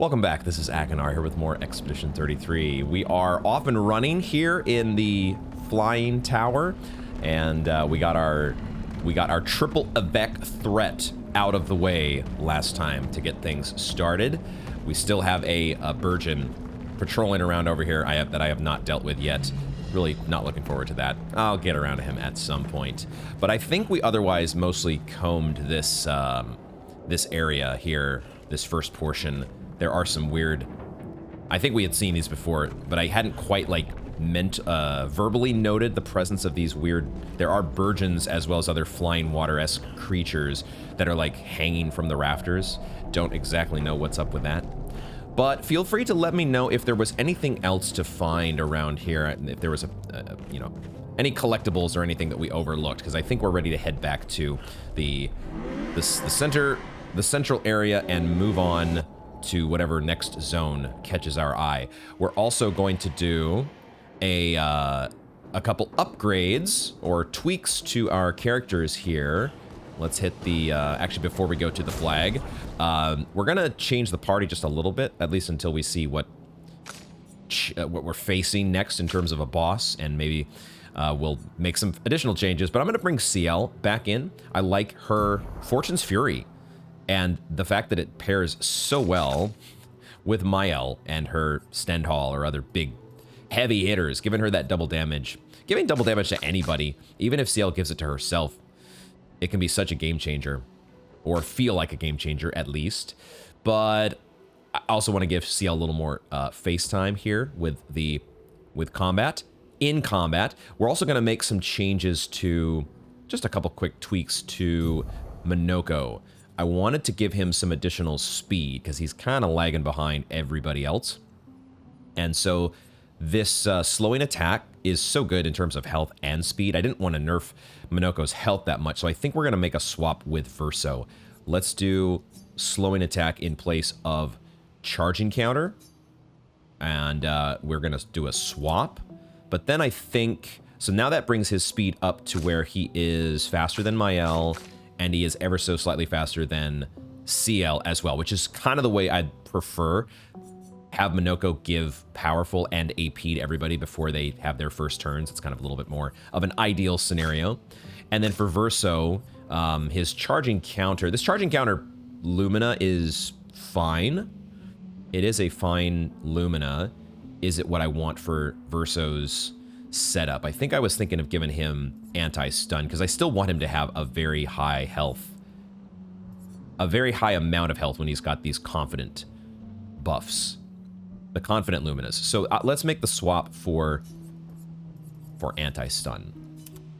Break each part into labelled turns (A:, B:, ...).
A: Welcome back. This is Akinar here with more Expedition 33. We are off and running here in the flying tower, and we got our triple Avec threat out of the way last time to get things started. We still have a Burgeon patrolling around over here that I have not dealt with yet. Really not looking forward to that. I'll get around to him at some point. But I think we otherwise mostly combed this this area here, this first portion. There are some weird... I think we had seen these before, but I hadn't quite, verbally noted the presence of these weird... There are Burgeons as well as other flying water-esque creatures that are, hanging from the rafters. Don't exactly know what's up with that. But feel free to let me know if there was anything else to find around here, if there was any collectibles or anything that we overlooked, because I think we're ready to head back to the central area and move on to whatever next zone catches our eye. We're also going to do a couple upgrades or tweaks to our characters here. Let's hit the, actually before we go to the flag, we're gonna change the party just a little bit, at least until we see what we're facing next in terms of a boss, and maybe we'll make some additional changes, but I'm gonna bring CL back in. I like her Fortune's Fury, and the fact that it pairs so well with Mael and her Stendhal or other big heavy hitters, giving her that double damage. Giving double damage to anybody, even if CL gives it to herself, it can be such a game changer, or feel like a game changer at least. But I also want to give CL a little more face time here with combat. In combat, we're also going to make some changes to, just a couple quick tweaks to Monoko. I wanted to give him some additional speed because he's kind of lagging behind everybody else. And so this slowing attack is so good in terms of health and speed. I didn't want to nerf Monoko's health that much, so I think we're going to make a swap with Verso. Let's do slowing attack in place of charging counter. And we're going to do a swap. But then I think... So now that brings his speed up to where he is faster than Mael, and he is ever so slightly faster than CL as well, which is kind of the way I'd prefer. Have Monoko give powerful and AP to everybody before they have their first turns. It's kind of a little bit more of an ideal scenario. And then for Verso, his charging counter... This charging counter Lumina is fine. It is a fine Lumina. Is it what I want for Verso's setup? I think I was thinking of giving him anti-stun, because I still want him to have a very high health. A very high amount of health when he's got these confident buffs. The confident Luminas. So let's make the swap for anti-stun.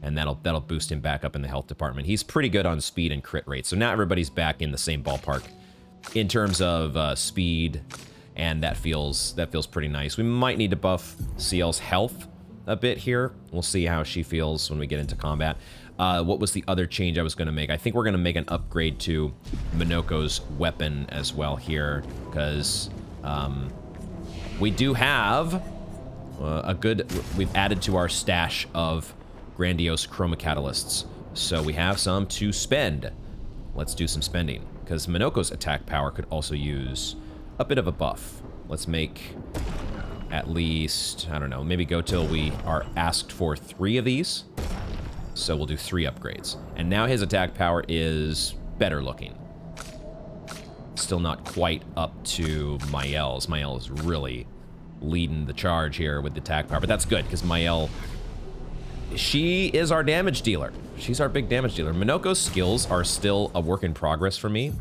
A: And that'll boost him back up in the health department. He's pretty good on speed and crit rate. So now everybody's back in the same ballpark in terms of speed, and that feels pretty nice. We might need to buff CL's health a bit here. We'll see how she feels when we get into combat. What was the other change I was going to make? I think we're going to make an upgrade to Monoko's weapon as well here, because we do have we've added to our stash of grandiose chroma catalysts, so we have some to spend. Let's do some spending, because Monoko's attack power could also use a bit of a buff. Let's make at least, I don't know, maybe go till we are asked for 3 of these. So we'll do 3 upgrades. And now his attack power is better looking. Still not quite up to Mael's. Mael is really leading the charge here with the attack power, but that's good, because Mael, she is our damage dealer. She's our big damage dealer. Monoko's skills are still a work in progress for me.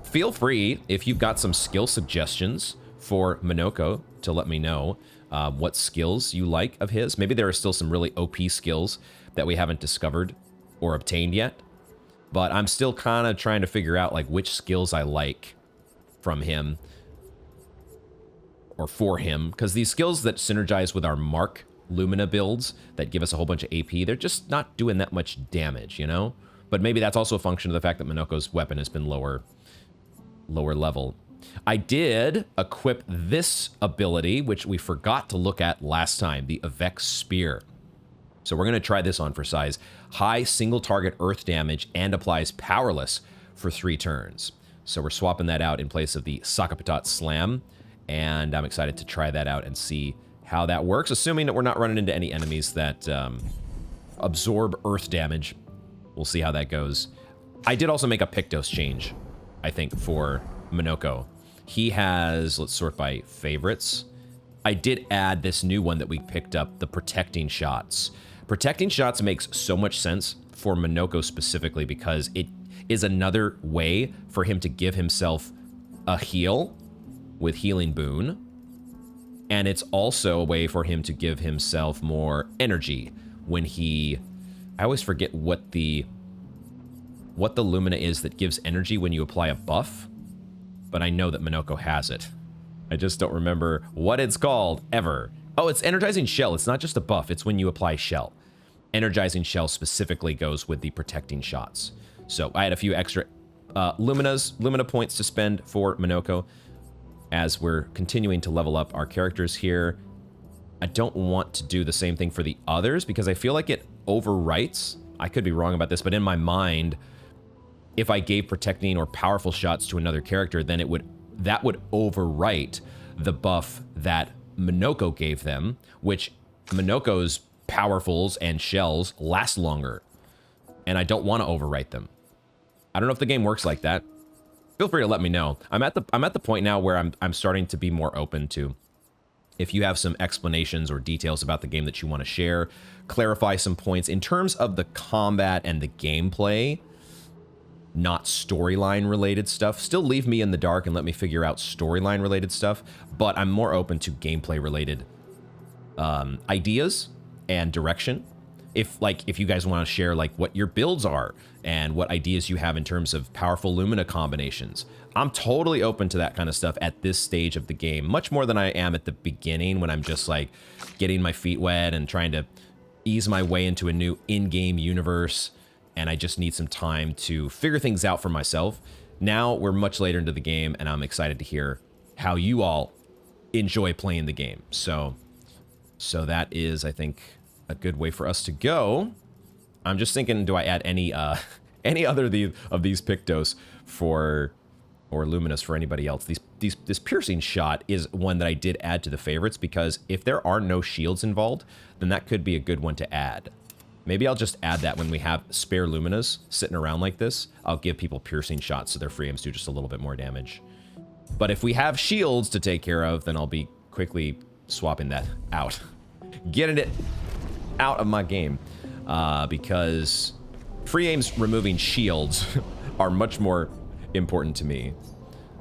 A: Feel free, if you've got some skill suggestions for Monoko, to let me know what skills you like of his. Maybe there are still some really OP skills that we haven't discovered or obtained yet. But I'm still kind of trying to figure out which skills I like from him or for him. Because these skills that synergize with our Mark Lumina builds that give us a whole bunch of AP, they're just not doing that much damage, you know? But maybe that's also a function of the fact that Monoko's weapon has been lower level. I did equip this ability, which we forgot to look at last time, the Avec Spear. So we're going to try this on for size. High single target earth damage and applies powerless for 3 turns. So we're swapping that out in place of the Sakapatat Slam, and I'm excited to try that out and see how that works, assuming that we're not running into any enemies that absorb earth damage. We'll see how that goes. I did also make a Pictos change, I think, for Minoko. He has, let's sort by favorites. I did add this new one that we picked up, the Protecting Shots. Protecting Shots makes so much sense for Minoko specifically because it is another way for him to give himself a heal with Healing Boon. And it's also a way for him to give himself more energy when he... I always forget what the Lumina is that gives energy when you apply a buff, but I know that Minoko has it. I just don't remember what it's called, ever. Oh, it's Energizing Shell. It's not just a buff, it's when you apply Shell. Energizing Shell specifically goes with the Protecting Shots. So I had a few extra Lumina points to spend for Minoko as we're continuing to level up our characters here. I don't want to do the same thing for the others because I feel like it overwrites. I could be wrong about this, but in my mind, if I gave Protecting or Powerful Shots to another character, then that would overwrite the buff that Minoko gave them, which Minoko's Powerfuls and Shells last longer, and I don't want to overwrite them. I don't know if the game works like that. Feel free to let me know. I'm at the point now where I'm starting to be more open to, if you have some explanations or details about the game that you want to share, clarify some points in terms of the combat and the gameplay, not storyline related stuff. Still leave me in the dark and let me figure out storyline related stuff, but I'm more open to gameplay related ideas and direction. If you guys want to share like what your builds are and what ideas you have in terms of powerful Lumina combinations, I'm totally open to that kind of stuff at this stage of the game, much more than I am at the beginning when I'm just like getting my feet wet and trying to ease my way into a new in-game universe, and I just need some time to figure things out for myself. Now we're much later into the game, and I'm excited to hear how you all enjoy playing the game. So that is, I think, a good way for us to go. I'm just thinking, do I add any other of these Pictos or Luminous for anybody else? This Piercing Shot is one that I did add to the favorites because if there are no shields involved, then that could be a good one to add. Maybe I'll just add that when we have spare Luminas sitting around like this. I'll give people Piercing Shots so their free aims do just a little bit more damage. But if we have shields to take care of, then I'll be quickly swapping that out. Getting it out of my game because free aims removing shields are much more important to me.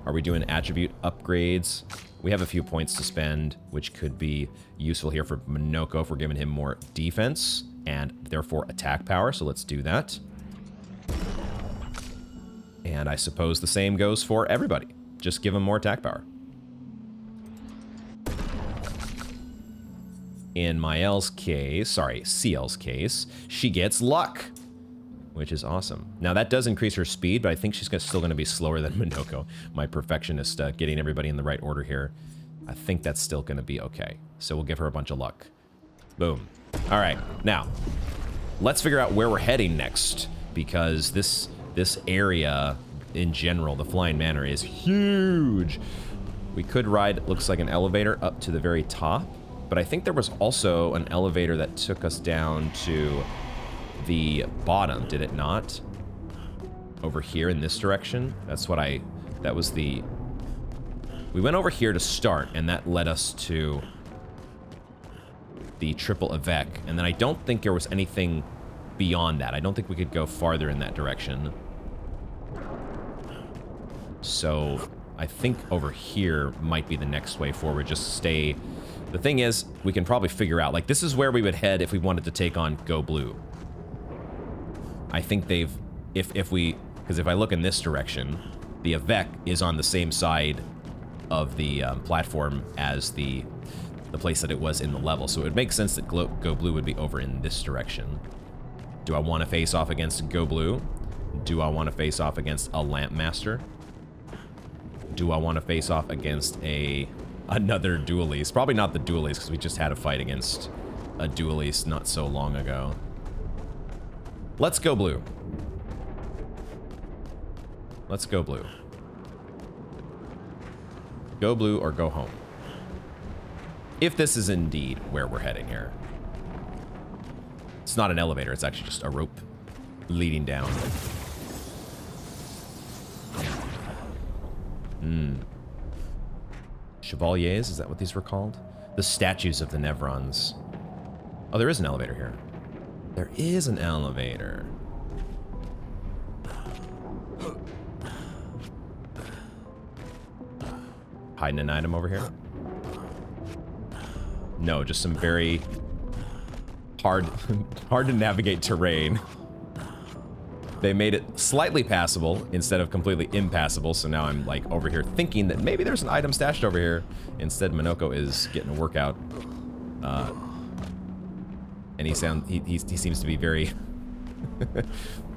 A: Are we doing attribute upgrades? We have a few points to spend, which could be useful here for Minoko if we're giving him more defense and therefore attack power, so let's do that. And I suppose the same goes for everybody. Just give him more attack power. In Mael's case, sorry, CL's case, she gets luck, which is awesome. Now that does increase her speed, but I think she's still going to be slower than Minoko, my perfectionist, getting everybody in the right order here. I think that's still going to be okay. So we'll give her a bunch of luck. Boom. All right, now let's figure out where we're heading next, because this area in general, the Flying Manor, is huge. We could ride, looks like, an elevator up to the very top, but I think there was also an elevator that took us down to the bottom, did it not? Over here in this direction? We went over here to start, and that led us to the Triple Avec, and then I don't think there was anything beyond that. I don't think we could go farther in that direction. So I think over here might be the next way forward. Just stay. The thing is, we can probably figure out, like, this is where we would head if we wanted to take on Go Blue. I think they've, because if I look in this direction, the Avec is on the same side of the platform as the place that it was in the level. So it would make sense that Go Blue would be over in this direction. Do I want to face off against Go Blue? Do I want to face off against a Lamp Master? Do I want to face off against another Dueliste? Probably not the Dueliste, because we just had a fight against a Dueliste not so long ago. Let's go Blue. Let's go Blue. Go blue or go home. If this is indeed where we're heading here. It's not an elevator, it's actually just a rope leading down. Chevaliers, is that what these were called? The statues of the Nevrons. Oh, there is an elevator here. There is an elevator. Hiding an item over here? No, just some very hard to navigate terrain. They made it slightly passable instead of completely impassable, so now I'm like over here thinking that maybe there's an item stashed over here. Instead, Monoko is getting a workout. And he seems to be very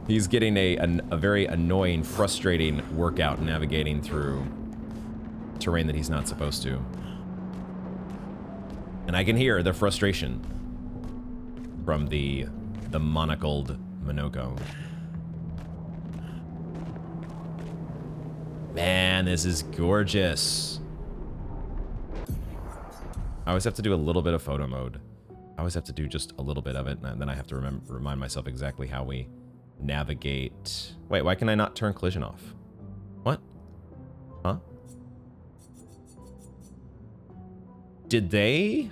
A: he's getting a very annoying, frustrating workout navigating through terrain that he's not supposed to. And I can hear the frustration from the monocled Monoko. Man, this is gorgeous. I always have to do a little bit of photo mode. I always have to do just a little bit of it, and then I have to remind myself exactly how we navigate. Wait, why can I not turn collision off? What? Huh? Did they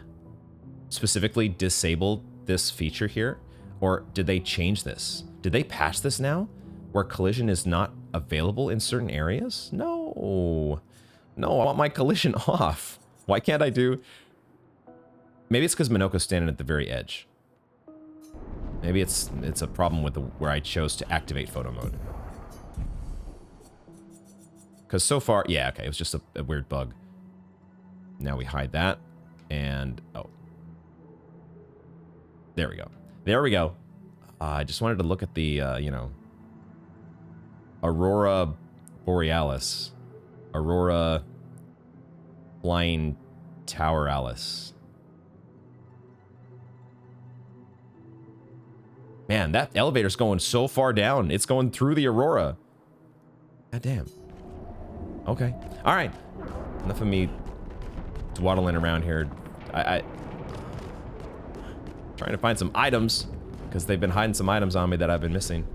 A: specifically disable this feature here? Or did they change this? Did they patch this now? Where collision is not available in certain areas? No. No, I want my collision off. Why can't I do... Maybe it's because Monoko's standing at the very edge. Maybe it's a problem with where I chose to activate photo mode. Because so far... Yeah, okay, it was just a weird bug. Now we hide that. And... Oh. There we go. There we go. I just wanted to look at the, you know... Aurora Borealis. Aurora Flying Tower Alice. Man, that elevator's going so far down. It's going through the Aurora. God damn. Okay. All right. Enough of me dwaddling around here. I trying to find some items because they've been hiding some items on me that I've been missing,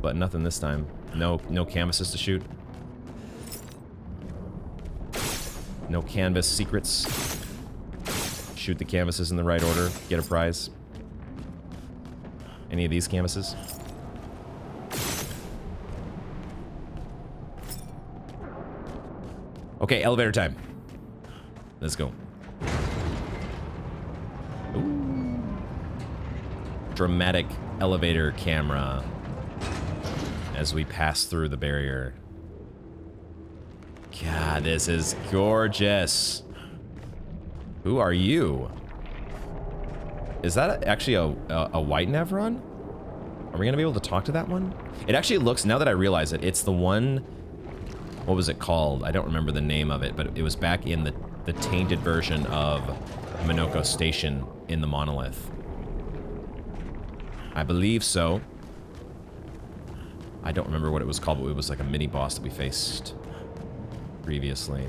A: but nothing this time. No canvases to shoot. No canvas secrets. Shoot the canvases in the right order. Get a prize. Any of these canvases? Okay, elevator time. Let's go. Ooh. Dramatic elevator camera as we pass through the barrier. God, this is gorgeous. Who are you? Is that actually a white Nevron? Are we gonna be able to talk to that one? It actually looks, now that I realize it, it's the one, what was it called? I don't remember the name of it, but it was back in the tainted version of Monoko Station in the Monolith. I believe so. I don't remember what it was called, but it was like a mini boss that we faced previously.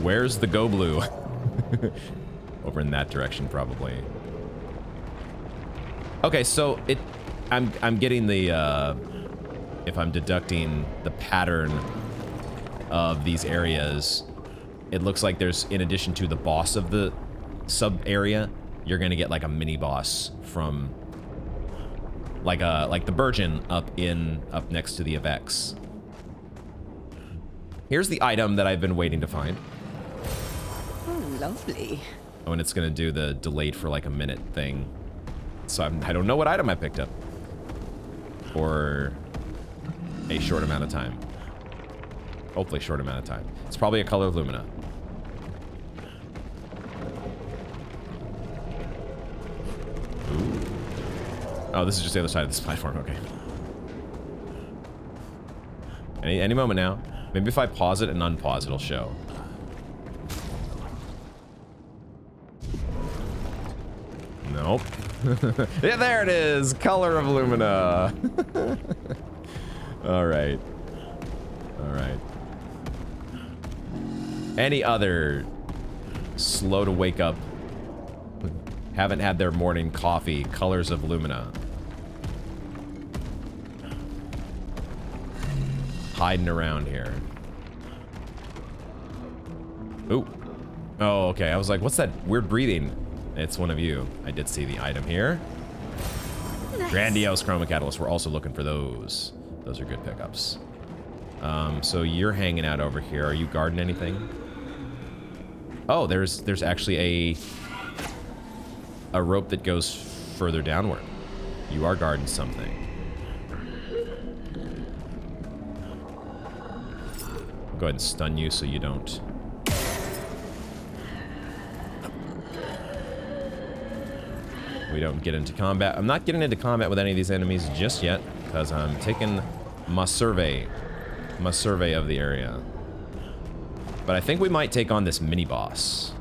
A: Where's the Go Blue? Over in that direction, probably. Okay, so I'm getting the if I'm deducting the pattern of these areas, it looks like there's, in addition to the boss of the sub area, you're gonna get like a mini boss from like the Burgeon up next to the Avex. Here's the item that I've been waiting to find.
B: Oh, lovely.
A: Oh, and it's gonna do the delayed for like a minute thing. So I don't know what item I picked up for a short amount of time. Hopefully short amount of time. It's probably a Color of Lumina. Ooh. Oh, this is just the other side of this platform. Okay. Any moment now. Maybe if I pause it and unpause, it'll show. Nope. Yeah, there it is. Color of Lumina. All right. All right. Any other slow to wake up, haven't had their morning coffee, Colors of Lumina? Hiding around here. Ooh. Oh, okay. I was like, what's that weird breathing? It's one of you. I did see the item here. Nice. Grandiose Chroma Catalyst. We're also looking for those. Those are good pickups. So you're hanging out over here. Are you guarding anything? Oh, there's actually a rope that goes further downward. You are guarding something. I'll go ahead and stun you so you don't. We don't get into combat. I'm not getting into combat with any of these enemies just yet because I'm taking my survey of the area. But I think we might take on this mini boss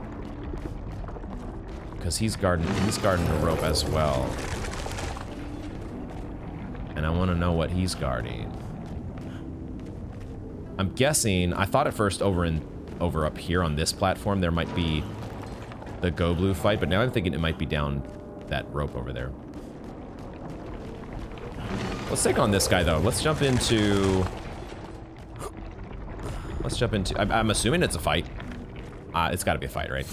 A: because he's guarding the rope as well, and I want to know what he's guarding. I'm guessing. I thought at first over up here on this platform there might be the Go Blue fight, but now I'm thinking it might be down that rope over there. Let's take on this guy though. Let's jump into. I'm assuming it's a fight. It's got to be a fight, right?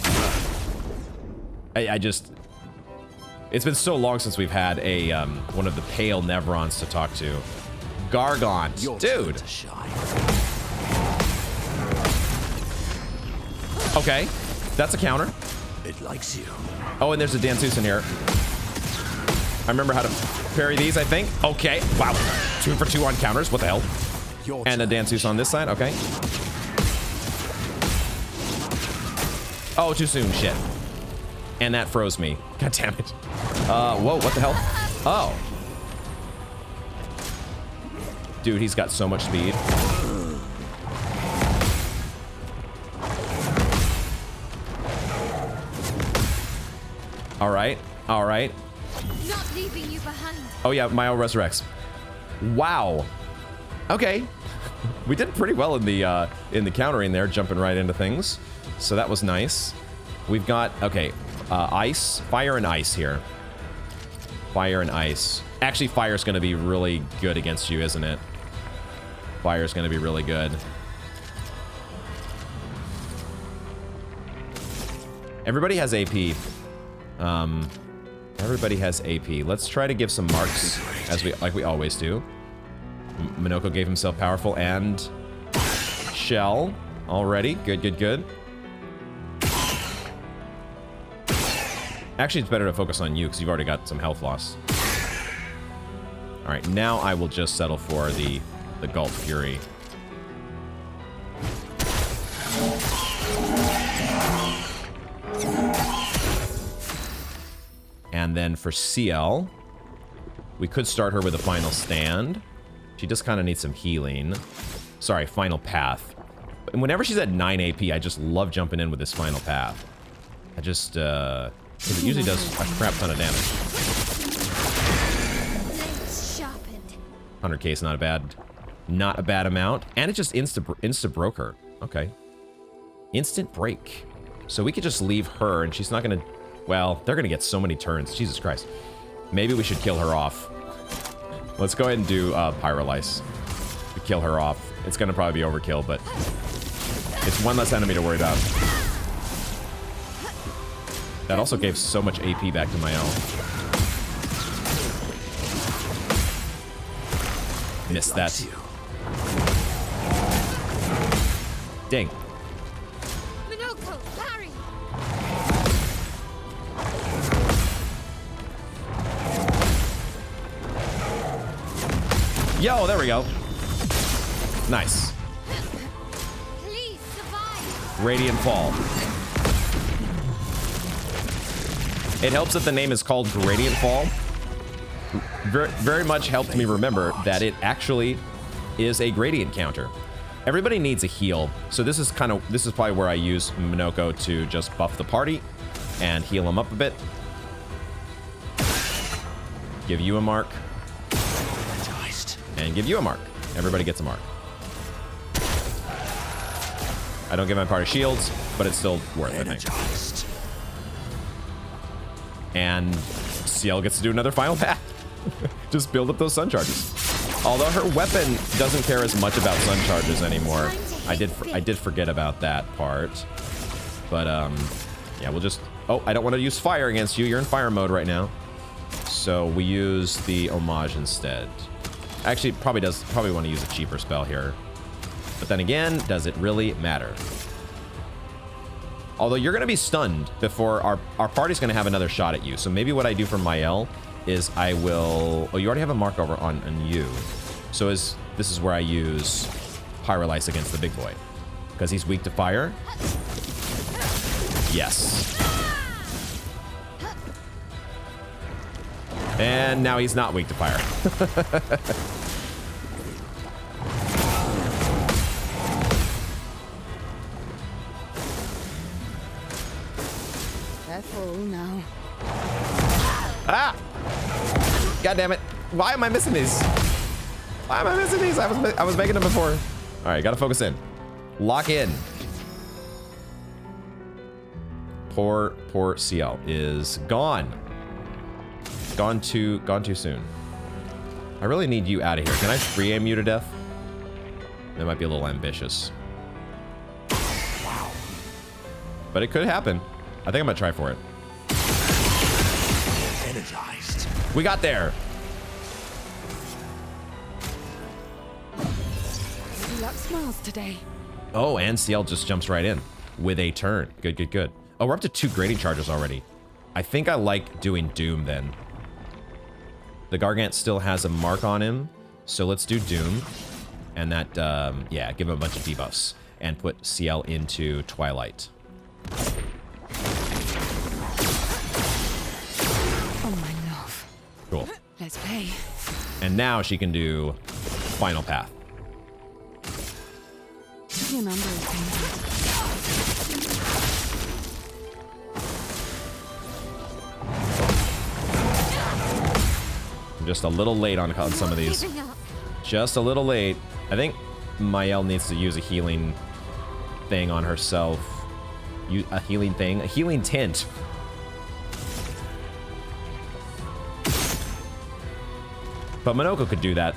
A: I just. It's been so long since we've had a one of the pale Nevrons to talk to. Gargant, dude. Okay, that's a counter.
C: It likes you.
A: Oh, and there's a Danseus in here. I remember how to parry these, I think. Okay, wow. 2 for 2 on counters, what the hell? And a Danseus on this side, okay. Oh, too soon, shit. And that froze me. God damn it. Whoa, what the hell? Oh. Dude, he's got so much speed. All right, all right.
D: Not leaving you behind.
A: Oh yeah, Myo resurrects. Wow. Okay. We did pretty well in the countering there, jumping right into things. So that was nice. We've got okay, ice, fire, and ice here. Fire and ice. Actually, fire's going to be really good against you, isn't it? Fire's going to be really good. Everybody has AP. Everybody has AP. Let's try to give some marks like we always do. Minoko gave himself powerful and shell already. Good, good, good. Actually, it's better to focus on you because you've already got some health loss. All right, now I will just settle for the Gulf Fury. And then for CL, we could start her with a final stand. She just kind of needs some healing. Sorry, final path. And whenever she's at 9 AP, I just love jumping in with this final path. I just, 'cause it usually does a crap ton of damage. 100k is not a bad amount. And it just insta broke her. Okay. Instant break. So we could just leave her and she's not gonna, well, they're gonna get so many turns. Jesus Christ. Maybe we should kill her off. Let's go ahead and do Pyrolyse. To kill her off. It's gonna probably be overkill, but it's one less enemy to worry about. That also gave so much AP back to my own. Missed that. Dang.
D: Minoko, parry.
A: Yo, there we go. Nice.
D: Please survive.
A: Radiant Fall. It helps that the name is called Gradient Fall. Very much helped me remember that it actually is a gradient counter. Everybody needs a heal, so this is probably where I use Minoko to just buff the party and heal them up a bit. give you a mark,
C: Energized.
A: and give you a mark. Everybody gets a mark. I don't give my party shields, but it's still worth it, I think.
C: Energized.
A: And CL gets to do another final path. Just build up those sun charges. Although her weapon doesn't care as much about sun charges anymore. I did forget about that part. But yeah, we'll just... Oh, I don't want to use fire against you. You're in fire mode right now. So we use the homage instead. Actually, probably want to use a cheaper spell here. But then again, does it really matter? Although you're going to be stunned before our party's going to have another shot at you. So maybe what I do for Mael is I will... Oh, you already have a mark over on you. So this is where I use Pyrolyse against the big boy. Because he's weak to fire. Yes. And now he's not weak to fire.
B: Careful now.
A: Ah! God damn it. Why am I missing these? Why am I missing these? I was making them before. All right, gotta focus in. Lock in. Poor CL is gone. Gone too soon. I really need you out of here. Can I free aim you to death? That might be a little ambitious. Wow. But it could happen. I think I'm gonna try for it.
C: Energized.
A: We got there.
B: Lady Luck smiles today.
A: Oh, and CL just jumps right in with a turn. Good, good, good. Oh, we're up to 2 grading charges already. I think I like doing Doom then. The Gargant still has a mark on him, so let's do Doom. And that, yeah, give him a bunch of debuffs and put CL into Twilight.
B: Oh, my love.
A: Cool.
B: Let's play.
A: And now she can do Final Path.
B: Your number is painted.
A: I'm just a little late on some of these.
D: Giving up.
A: Just a little late. I think Mael needs to use a healing thing on herself. A healing thing? A healing tint. But Minoko could do that.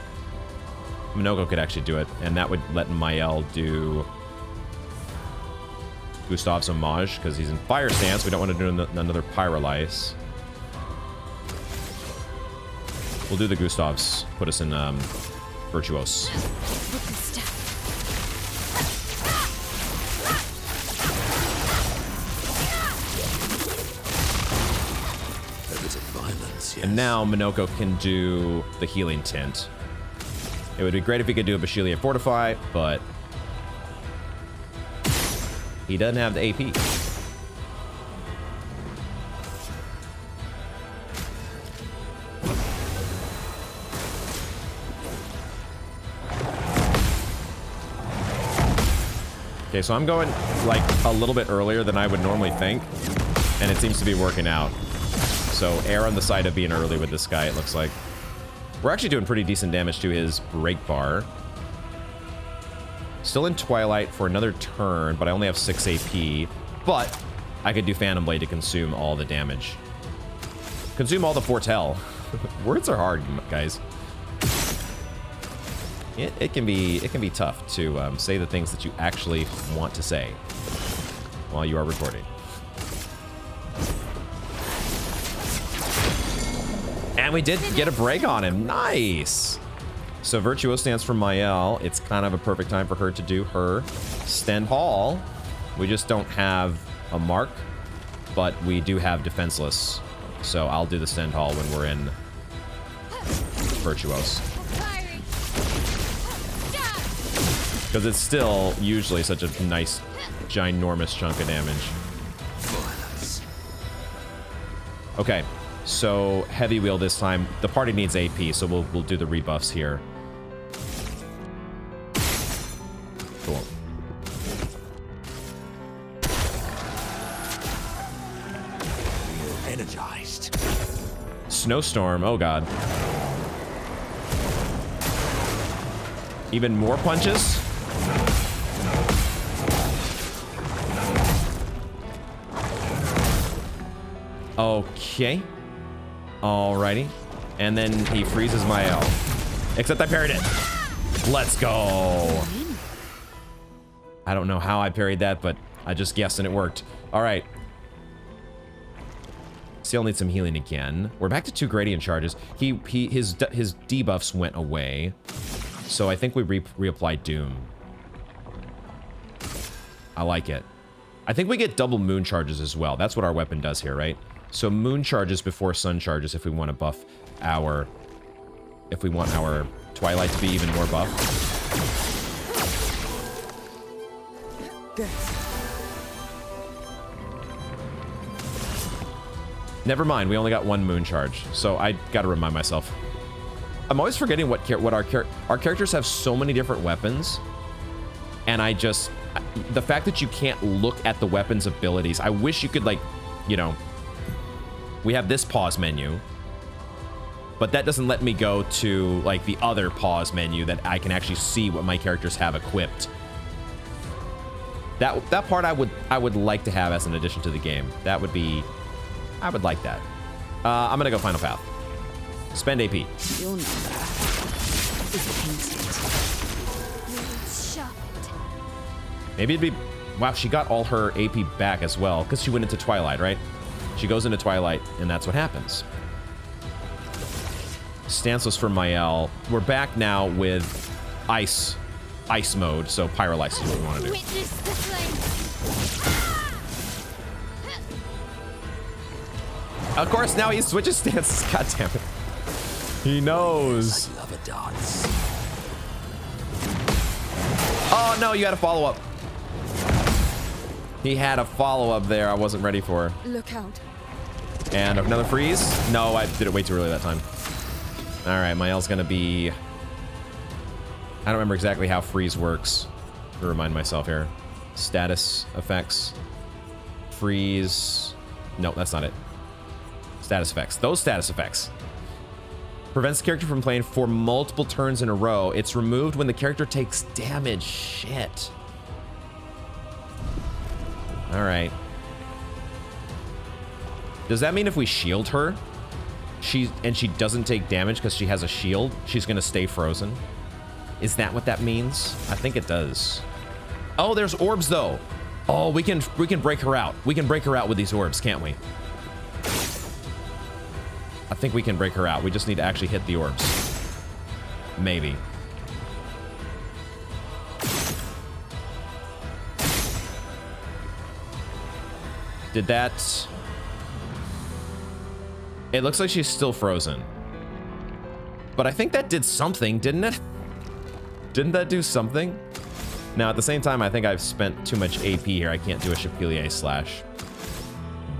A: Minoko could actually do it, and that would let Mael do Gustav's homage, because he's in fire stance. We don't want to do another Pyrolyse. We'll do the Gustavs. Put us in Virtuos.
D: With the step.
C: A bit of violence, yes.
A: And now Minoko can do the healing tint. It would be great if he could do a Bashilia Fortify, but he doesn't have the AP. Okay, so I'm going like a little bit earlier than I would normally think, and it seems to be working out. So err on the side of being early with this guy, it looks like. We're actually doing pretty decent damage to his break bar. Still in Twilight for another turn, but I only have 6 AP. But I could do Phantom Blade to consume all the damage. Consume all the Foretell. Words are hard, guys. It can be tough to say the things that you actually want to say while you are recording. And we did get a break on him. Nice. So Virtuos stands for Mael. It's kind of a perfect time for her to do her Stend Hall. We just don't have a mark, but we do have Defenseless. So I'll do the Stend Hall when we're in Virtuos.
D: Firing.
A: Because it's still usually such a nice, ginormous chunk of damage.
C: Violence.
A: Okay, so heavy wheel this time. The party needs AP, so we'll do the rebuffs here. Cool.
C: Energized.
A: snowstorm. Oh god. Even more punches. Okay. Alrighty. And then he freezes my L. Except I parried it. Let's go. I don't know how I parried that, but I just guessed and it worked. Alright. Still need some healing again. We're back to 2 gradient charges. His debuffs went away. So I think we reapply Doom. I like it. I think we get double moon charges as well. That's what our weapon does here, right? So moon charges before sun charges if we want to buff our... If we want our Twilight to be even more buff. Never mind, we only got 1 moon charge. So I gotta remind myself. I'm always forgetting what our characters have so many different weapons. And the fact that you can't look at the weapon's abilities, I wish you could, like, you know, we have this pause menu, but that doesn't let me go to, like, the other pause menu that I can actually see what my characters have equipped. That part I would like to have as an addition to the game. That would be, I would like that. I'm gonna go Final Path. Spend AP.
B: Your number is painted.
D: Shut.
A: Maybe it'd be... Wow, she got all her AP back as well, because she went into Twilight, right? She goes into Twilight, and that's what happens. Stanceless for Mael. We're back now with ice mode, so Pyrolysis is what we want to do.
D: Witness the flame.
A: Of course, now he switches stances. God damn it. He knows.
C: I love a dance.
A: Oh, no, you had a follow-up. He had a follow-up there I wasn't ready for.
B: Look out.
A: And another freeze. No, I did it way too early that time. All right, Mael's going to be... I don't remember exactly how freeze works. To remind myself here. Status effects. Freeze. No, that's not it. Status effects. Those status effects. Prevents the character from playing for multiple turns in a row. It's removed when the character takes damage. Shit. All right. Does that mean if we shield her, she doesn't take damage because she has a shield, she's gonna stay frozen? Is that what that means? I think it does. Oh, there's orbs though. Oh, we can break her out. We can break her out with these orbs, can't we? I think we can break her out. We just need to actually hit the orbs. Maybe. Did that... It looks like she's still frozen. But I think that did something, didn't it? Didn't that do something? Now, at the same time, I think I've spent too much AP here. I can't do a Chapelier slash.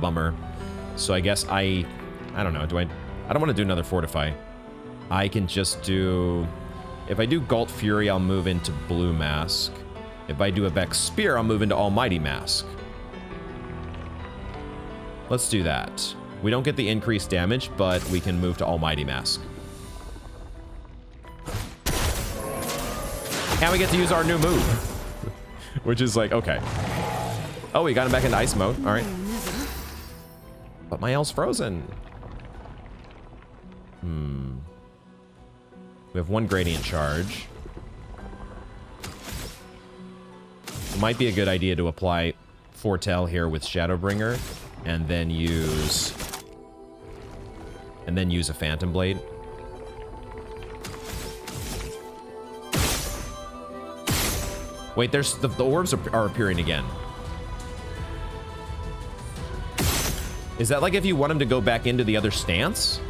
A: Bummer. So I guess I don't know. I don't want to do another Fortify. I can just do... If I do Galt Fury, I'll move into Blue Mask. If I do a Vex Spear, I'll move into Almighty Mask. Let's do that. We don't get the increased damage, but we can move to Almighty Mask. And we get to use our new move. Which is like, okay. Oh, we got him back into ice mode. All right. But my L's frozen. We have 1 gradient charge. It might be a good idea to apply Foretell here with Shadowbringer. And then use a Phantom Blade. Wait, there's the orbs are appearing again. Is that like if you want him to go back into the other stance?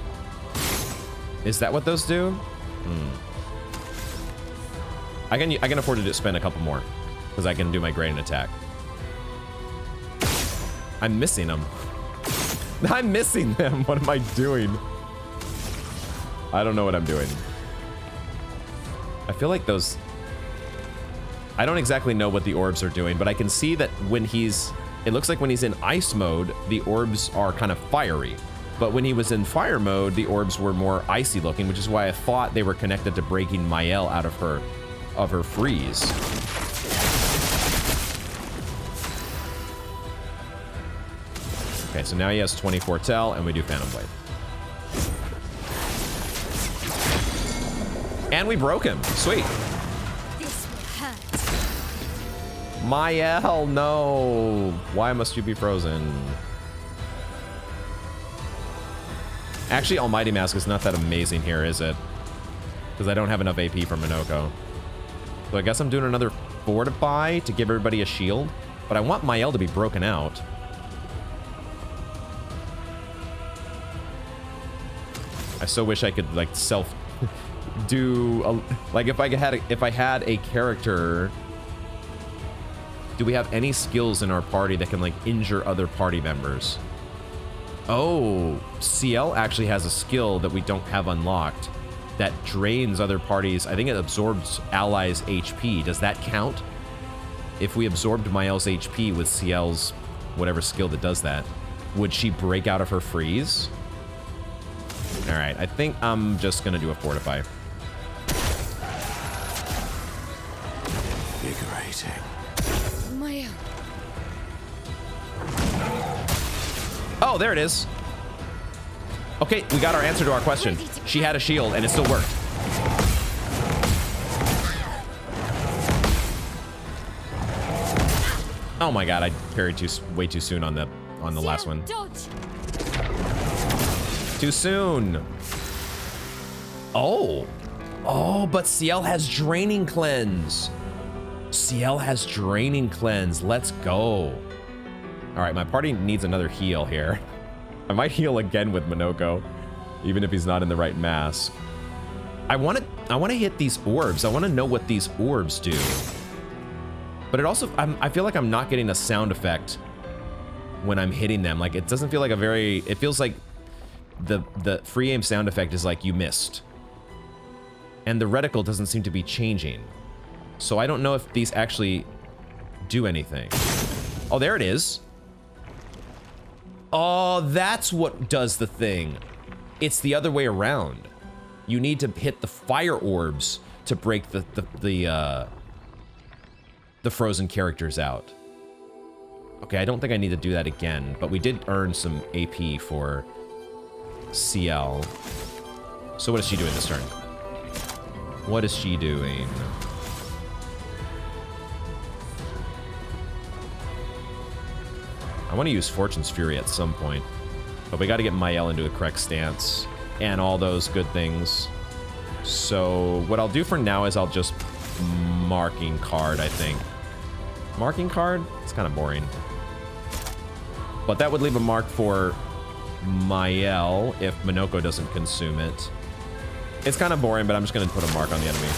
A: Is that what those do? I can afford to spend a couple more because I can do my gradient attack. I'm missing them. I'm missing them. What am I doing? I don't know what I'm doing. I feel like those... I don't exactly know what the orbs are doing, but I can see that when he's... It looks like when he's in ice mode, the orbs are kind of fiery. But when he was in fire mode, the orbs were more icy looking, which is why I thought they were connected to breaking Mael out of her freeze. Okay, so now he has 24 Tel, and we do Phantom Blade. And we broke him. Sweet.
D: This will hurt.
A: Mael, no. Why must you be frozen? Actually, Almighty Mask is not that amazing here, is it? Because I don't have enough AP for Minoko. So I guess I'm doing another Fortify to give everybody a shield. But I want Mael to be broken out. I so wish I could, like, like, if I had a character... Do we have any skills in our party that can, like, injure other party members? Oh, CL actually has a skill that we don't have unlocked that drains other parties. I think it absorbs allies' HP. Does that count? If we absorbed Mael's HP with CL's whatever skill that does that, would she break out of her freeze? All right, I think I'm just gonna do a Fortify.
C: Invigorating.
D: Mael.
A: Oh, there it is. Okay, we got our answer to our question. She had a shield and it still worked. Oh my god, I parried way too soon on the last one.
D: Dodge.
A: Too soon. Oh. Oh, but CL has Draining Cleanse. CL has Draining Cleanse. Let's go. All right, my party needs another heal here. I might heal again with Minoko, even if he's not in the right mask. I want to hit these orbs. I want to know what these orbs do. But it also, I feel like I'm not getting a sound effect when I'm hitting them. Like, it doesn't feel like it feels like the free aim sound effect is like you missed. And the reticle doesn't seem to be changing. So I don't know if these actually do anything. Oh, there it is. Oh, that's what does the thing. It's the other way around. You need to hit the fire orbs to break the frozen characters out. Okay, I don't think I need to do that again, but we did earn some AP for CL. So what is she doing this turn? What is she doing? I want to use Fortune's Fury at some point, but we got to get Mael into a correct stance and all those good things. So what I'll do for now is I'll just Marking Card, I think. Marking Card? It's kind of boring. But that would leave a mark for Mael if Minoko doesn't consume it. It's kind of boring, but I'm just going to put a mark on the enemy.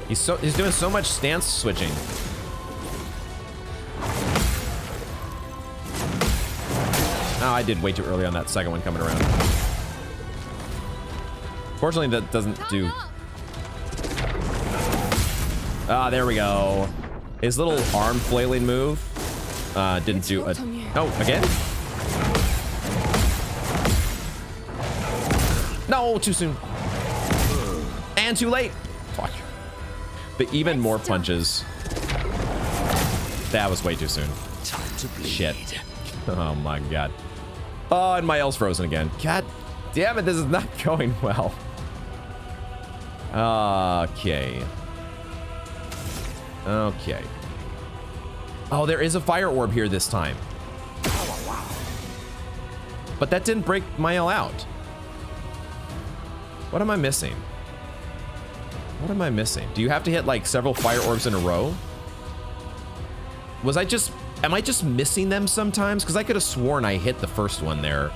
A: He's doing so much stance switching. Oh, I did way too early on that second one coming around. Fortunately, that doesn't do... Ah, there we go. His little arm flailing move didn't do a... Oh, again? No, too soon. And too late. Fuck. But even more punches. That was way too soon.
C: Time to bleed.
A: Shit. Oh my god. Oh, and Mael's frozen again. God damn it, this is not going well. Okay. Okay. Oh, there is a fire orb here this time. But that didn't break Mael out. What am I missing? What am I missing? Do you have to hit like several fire orbs in a row? Was I just... Am I just missing them sometimes? Because I could have sworn I hit the first one there.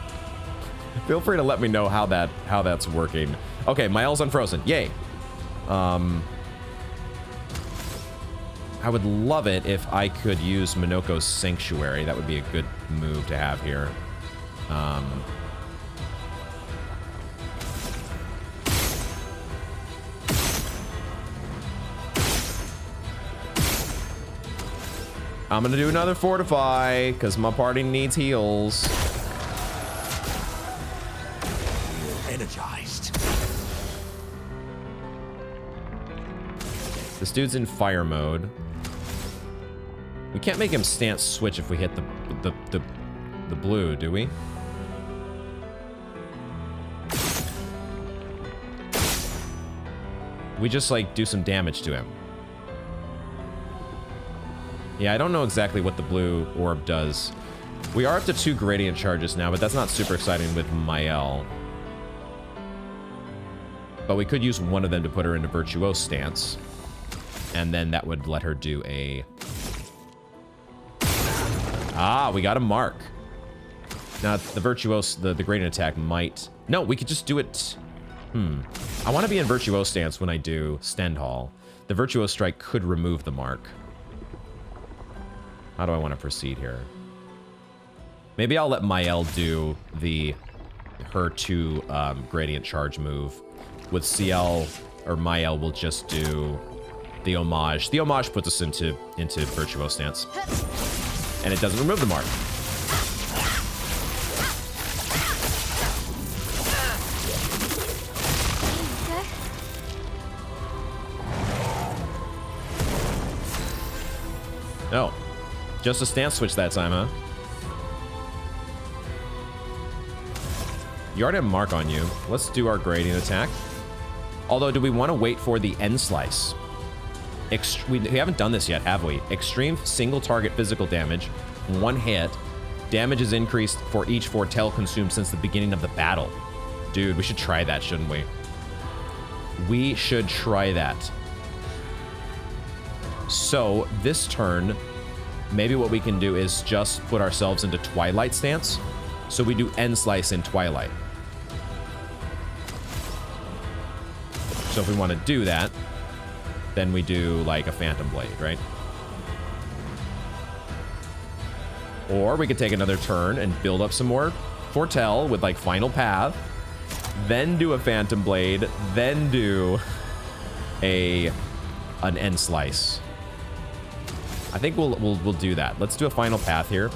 A: Feel free to let me know how that's working. Okay, Mael's unfrozen. Yay. I would love it if I could use Minoko's Sanctuary. That would be a good move to have here. I'm gonna do another fortify because my party needs heals.
C: Energized.
A: This dude's in fire mode. We can't make him stance switch if we hit the blue, do we? We just like do some damage to him. Yeah, I don't know exactly what the blue orb does. We are up to 2 gradient charges now, but that's not super exciting with Mael. But we could use one of them to put her into Virtuose stance. And then that would let her do a... Ah, we got a mark. Now, the Virtuose, the gradient attack might... No, we could just do it... I want to be in Virtuose stance when I do Stendhal. The Virtuose strike could remove the mark. How do I want to proceed here? Maybe I'll let Mael do her 2 gradient charge move. With CL or Mael, we'll just do the homage. The homage puts us into Virtuose stance. And it doesn't remove the mark. No. Just a stance switch that time, huh? You already have a mark on you. Let's do our gradient attack. Although, do we want to wait for the end slice? We haven't done this yet, have we? Extreme single target physical damage. 1 hit. Damage is increased for each foretell consumed since the beginning of the battle. Dude, we should try that, shouldn't we? We should try that. So, this turn, maybe what we can do is just put ourselves into Twilight stance. So we do end slice in Twilight. So if we want to do that, then we do like a Phantom Blade, right? Or we could take another turn and build up some more foretell with like Final Path, then do a Phantom Blade, then do an end slice. I think we'll do that. Let's do a Final Path here.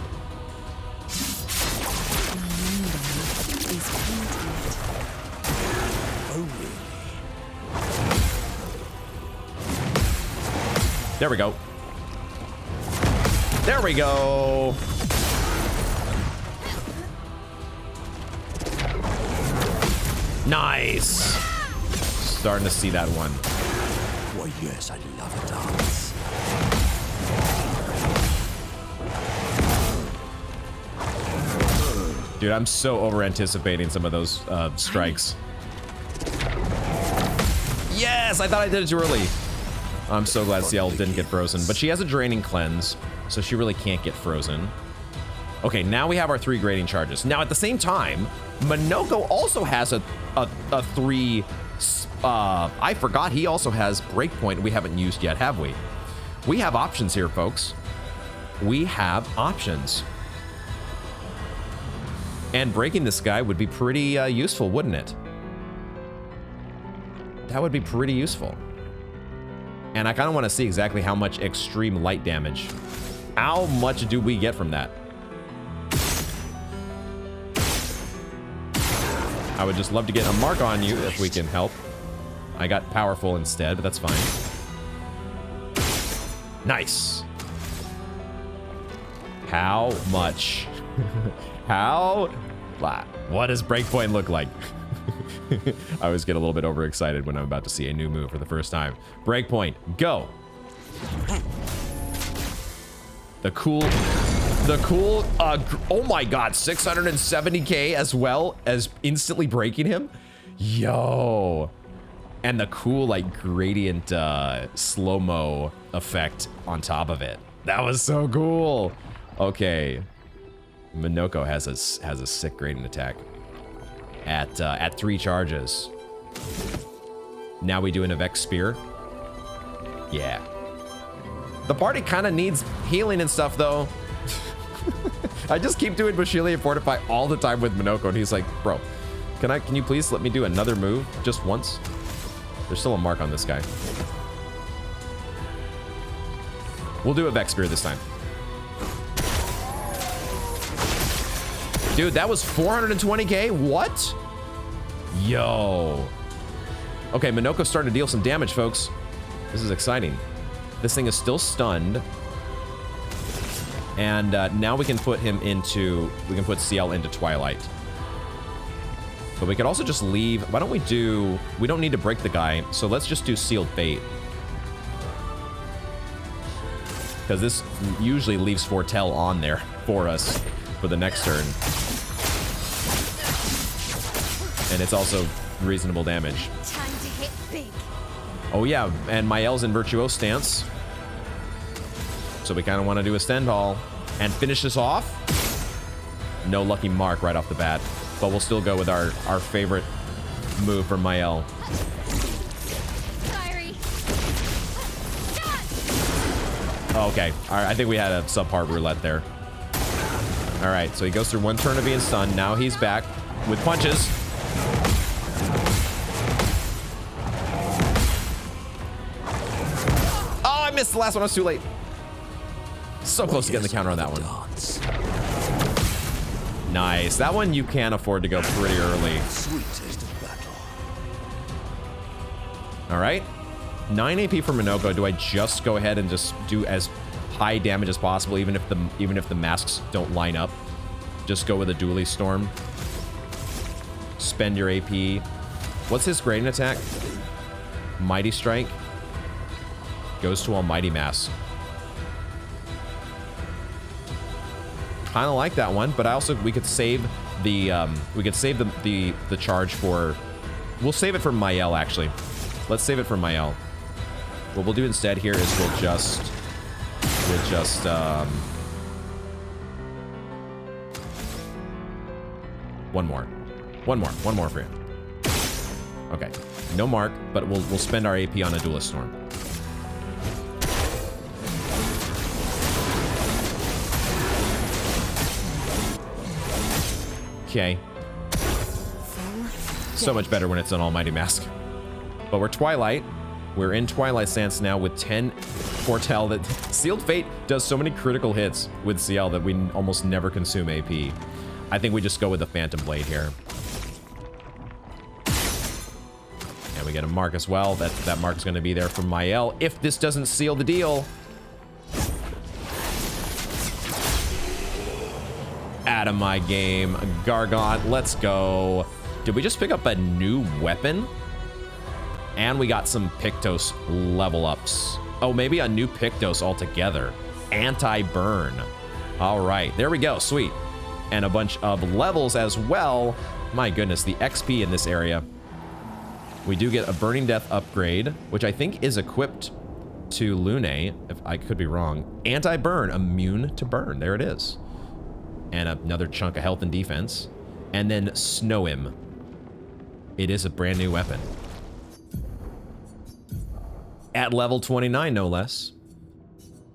A: There we go. There we go. Nice. Starting to see that one.
C: Why, yes, I love a dance.
A: Dude, I'm so over anticipating some of those strikes. Yes, I thought I did it too early. I'm so glad Ciel didn't get frozen, but she has a draining cleanse, so she really can't get frozen. Okay, now we have our 3 grading charges. Now, at the same time, Minoko also has a 3... I forgot he also has Breakpoint we haven't used yet, have we? We have options here, folks. We have options. And breaking this guy would be pretty useful, wouldn't it? That would be pretty useful. And I kind of want to see exactly how much extreme light damage. How much do we get from that? I would just love to get a mark on you if we can help. I got powerful instead, but that's fine. Nice. How much? How? What does Breakpoint look like? I always get a little bit overexcited when I'm about to see a new move for the first time. Breakpoint, go. The cool, oh my God, 670k as well as instantly breaking him. Yo. And the cool like gradient slow-mo effect on top of it. That was so cool. Okay. Minoko has a sick gradient attack at 3 charges. Now we do an Avex Spear. Yeah. The party kind of needs healing and stuff though. I just keep doing Bushilia Fortify all the time with Minoko, and he's like, bro, can you please let me do another move just once? There's still a mark on this guy. We'll do a Vex Spear this time. Dude, that was 420k? What? Yo. Okay, Minoko's starting to deal some damage, folks. This is exciting. This thing is still stunned. And now we can put him into... We can put CL into Twilight. But we could also just leave... Why don't we do... We don't need to break the guy, so let's just do Sealed Fate. Because this usually leaves Foretell on there for us for the next turn. And it's also reasonable damage.
D: Time to hit big.
A: Oh yeah, and Mael's in Virtuose stance. So we kind of want to do a Stendhal and finish this off. No lucky mark right off the bat, but we'll still go with our favorite move from Mael.
D: Fiery.
A: Oh, okay, all right, I think we had a subpar roulette there. All right, so he goes through one turn of being stunned. Now he's back with punches. Oh, I missed the last one. I was too late. So close to getting the counter on that one. Nice. That one you can afford to go pretty early.
C: Sweet taste of battle.
A: All right. 9 AP for Minoko. Do I just go ahead and just do as high damage as possible, even if the masks don't line up? Just go with a Dually Storm. Spend your AP. What's his gradient attack? Mighty Strike. Goes to Almighty Mass. Kind of like that one, but I also we could save the the charge for. We'll save it for Mael actually. Let's save it for Mael. What we'll do instead here is we'll just one more for you. Okay, no mark, but we'll spend our AP on a Duelist Storm. Okay. So much better when it's an Almighty Mask. But we're Twilight. We're in Twilight stance now with 10 Foretell. That Sealed Fate does so many critical hits with CL that we almost never consume AP. I think we just go with the Phantom Blade here. And we get a mark as well. That mark's going to be there for Mael if this doesn't seal the deal. Out of my game. Gargant, let's go. Did we just pick up a new weapon? And we got some Pictos level ups. Oh, maybe a new Pictos altogether. Anti-burn. All right, there we go, sweet. And a bunch of levels as well. My goodness, the XP in this area. We do get a Burning Death upgrade, which I think is equipped to Lune, if I could be wrong. Anti-burn, immune to burn, there it is. And another chunk of health and defense. And then Snow Him. It is a brand new weapon. At level 29, no less.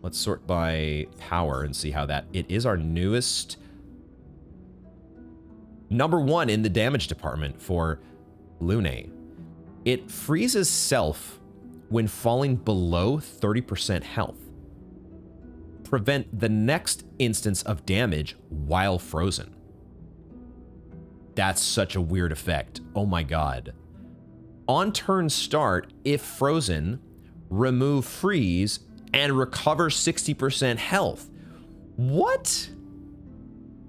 A: Let's sort by power and see how that... It is our newest... #1 in the damage department for Lune. It freezes self when falling below 30% health. Prevent the next instance of damage while frozen. That's such a weird effect. Oh my god. On turn start, if frozen, remove freeze and recover 60% health. What?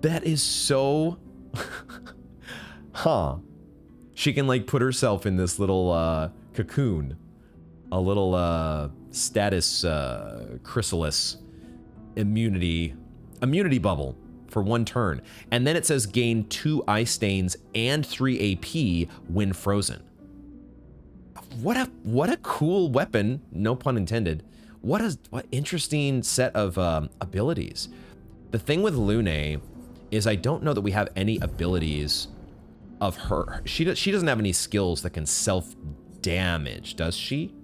A: That is so... Huh. She can like put herself in this little cocoon. A little status chrysalis immunity bubble for 1 turn. And then it says gain 2 ice stains and 3 AP when frozen. What a cool weapon, no pun intended. What interesting set of abilities. The thing with Lune is I don't know that we have any abilities of her. She doesn't have any skills that can self damage, does she?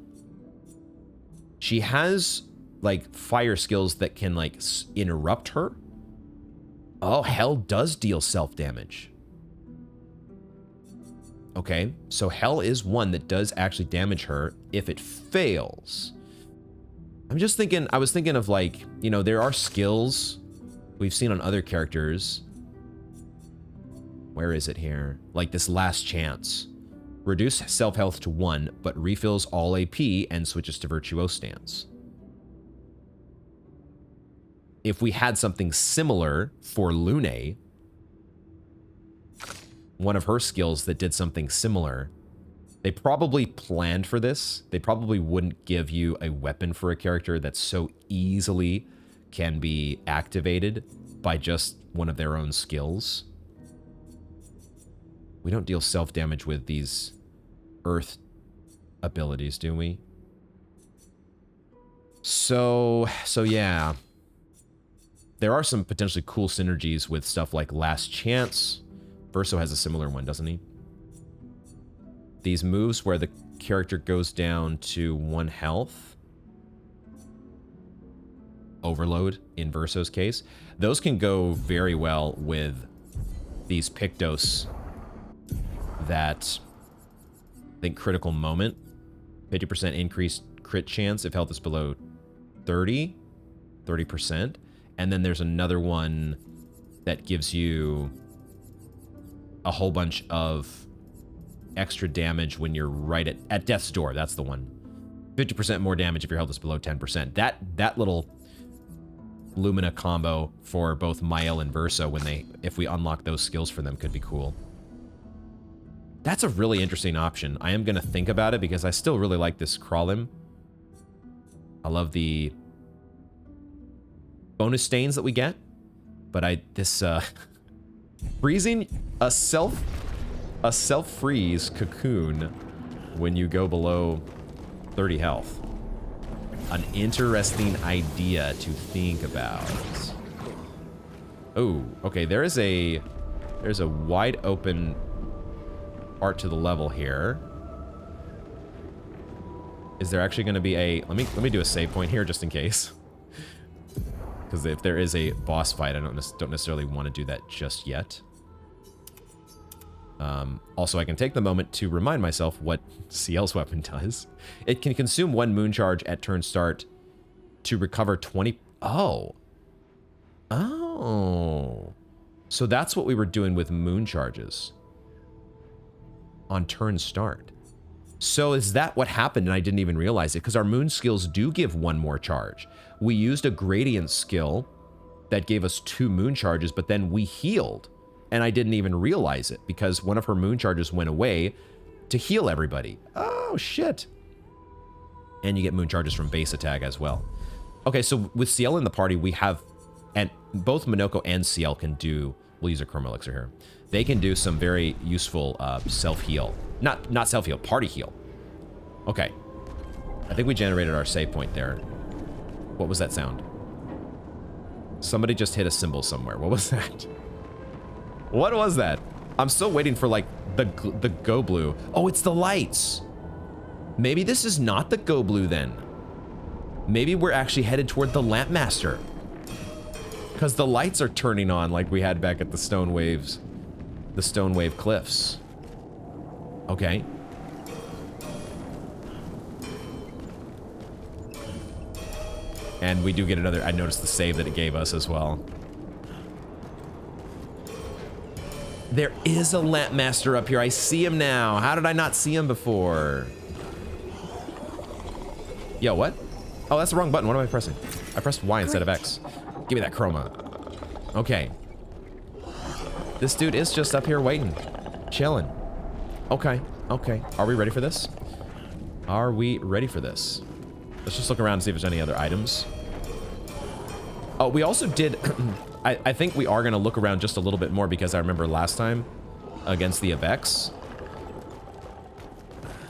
A: She has like fire skills that can like interrupt her. Oh, Hell does deal self damage. Okay, so Hell is one that does actually damage her if it fails. I was thinking of like, you know, there are skills we've seen on other characters Where is it here? Like this last chance. Reduce self-health to 1, but refills all AP and switches to Virtuose stance. If we had something similar for Lune, one of her skills that did something similar, they probably planned for this. They probably wouldn't give you a weapon for a character that so easily can be activated by just one of their own skills. We don't deal self-damage with these earth abilities, do we? So yeah. There are some potentially cool synergies with stuff like Last Chance. Verso has a similar one, doesn't he? These moves where the character goes down to 1 health. Overload, in Verso's case. Those can go very well with these Pictos that... I think Critical Moment. 50% increased crit chance if health is below 30%. And then there's another one that gives you a whole bunch of extra damage when you're right at death's door. That's the one. 50% more damage if your health is below 10%. That little Lumina combo for both Mael and Verso if we unlock those skills for them could be cool. That's a really interesting option. I am going to think about it because I still really like this Crawlim. I love the bonus stains that we get, but freezing a self freeze cocoon when you go below 30 health. An interesting idea to think about. Oh, okay, there's a wide open part to the level here. Is there actually going to be a let me do a save point here just in case. Because if there is a boss fight, I don't necessarily want to do that just yet. Also, I can take the moment to remind myself what CL's weapon does. It can consume 1 moon charge at turn start to recover 20... Oh. So that's what we were doing with moon charges. On turn start. So is that what happened and I didn't even realize it? Because our moon skills do give 1 more charge. We used a gradient skill that gave us 2 moon charges, but then we healed. And I didn't even realize it because one of her moon charges went away to heal everybody. Oh, shit. And you get moon charges from base attack as well. Okay, so with CL in the party, we have... And both Minoko and CL can do... We'll use a Chroma Elixir here. They can do some very useful self-heal. Not self-heal, party heal. Okay. I think we generated our save point there. What was that sound? Somebody just hit a symbol somewhere. What was that? What was that? I'm still waiting for, like, the Go Blue. Oh, it's the lights. Maybe this is not the Go Blue, then. Maybe we're actually headed toward the Lampmaster. Because the lights are turning on like we had back at the Stone Wave Cliffs. Okay. And we do get another... I noticed the save that it gave us as well. There is a Lampmaster up here. I see him now. How did I not see him before? Yo, what? Oh, that's the wrong button. What am I pressing? I pressed Y instead of X. Give me that chroma. Okay. This dude is just up here waiting. Chilling. Okay. Okay. Are we ready for this? Are we ready for this? Let's just look around and see if there's any other items. Oh, we also did... I think we are going to look around just a little bit more because I remember last time against the Avex,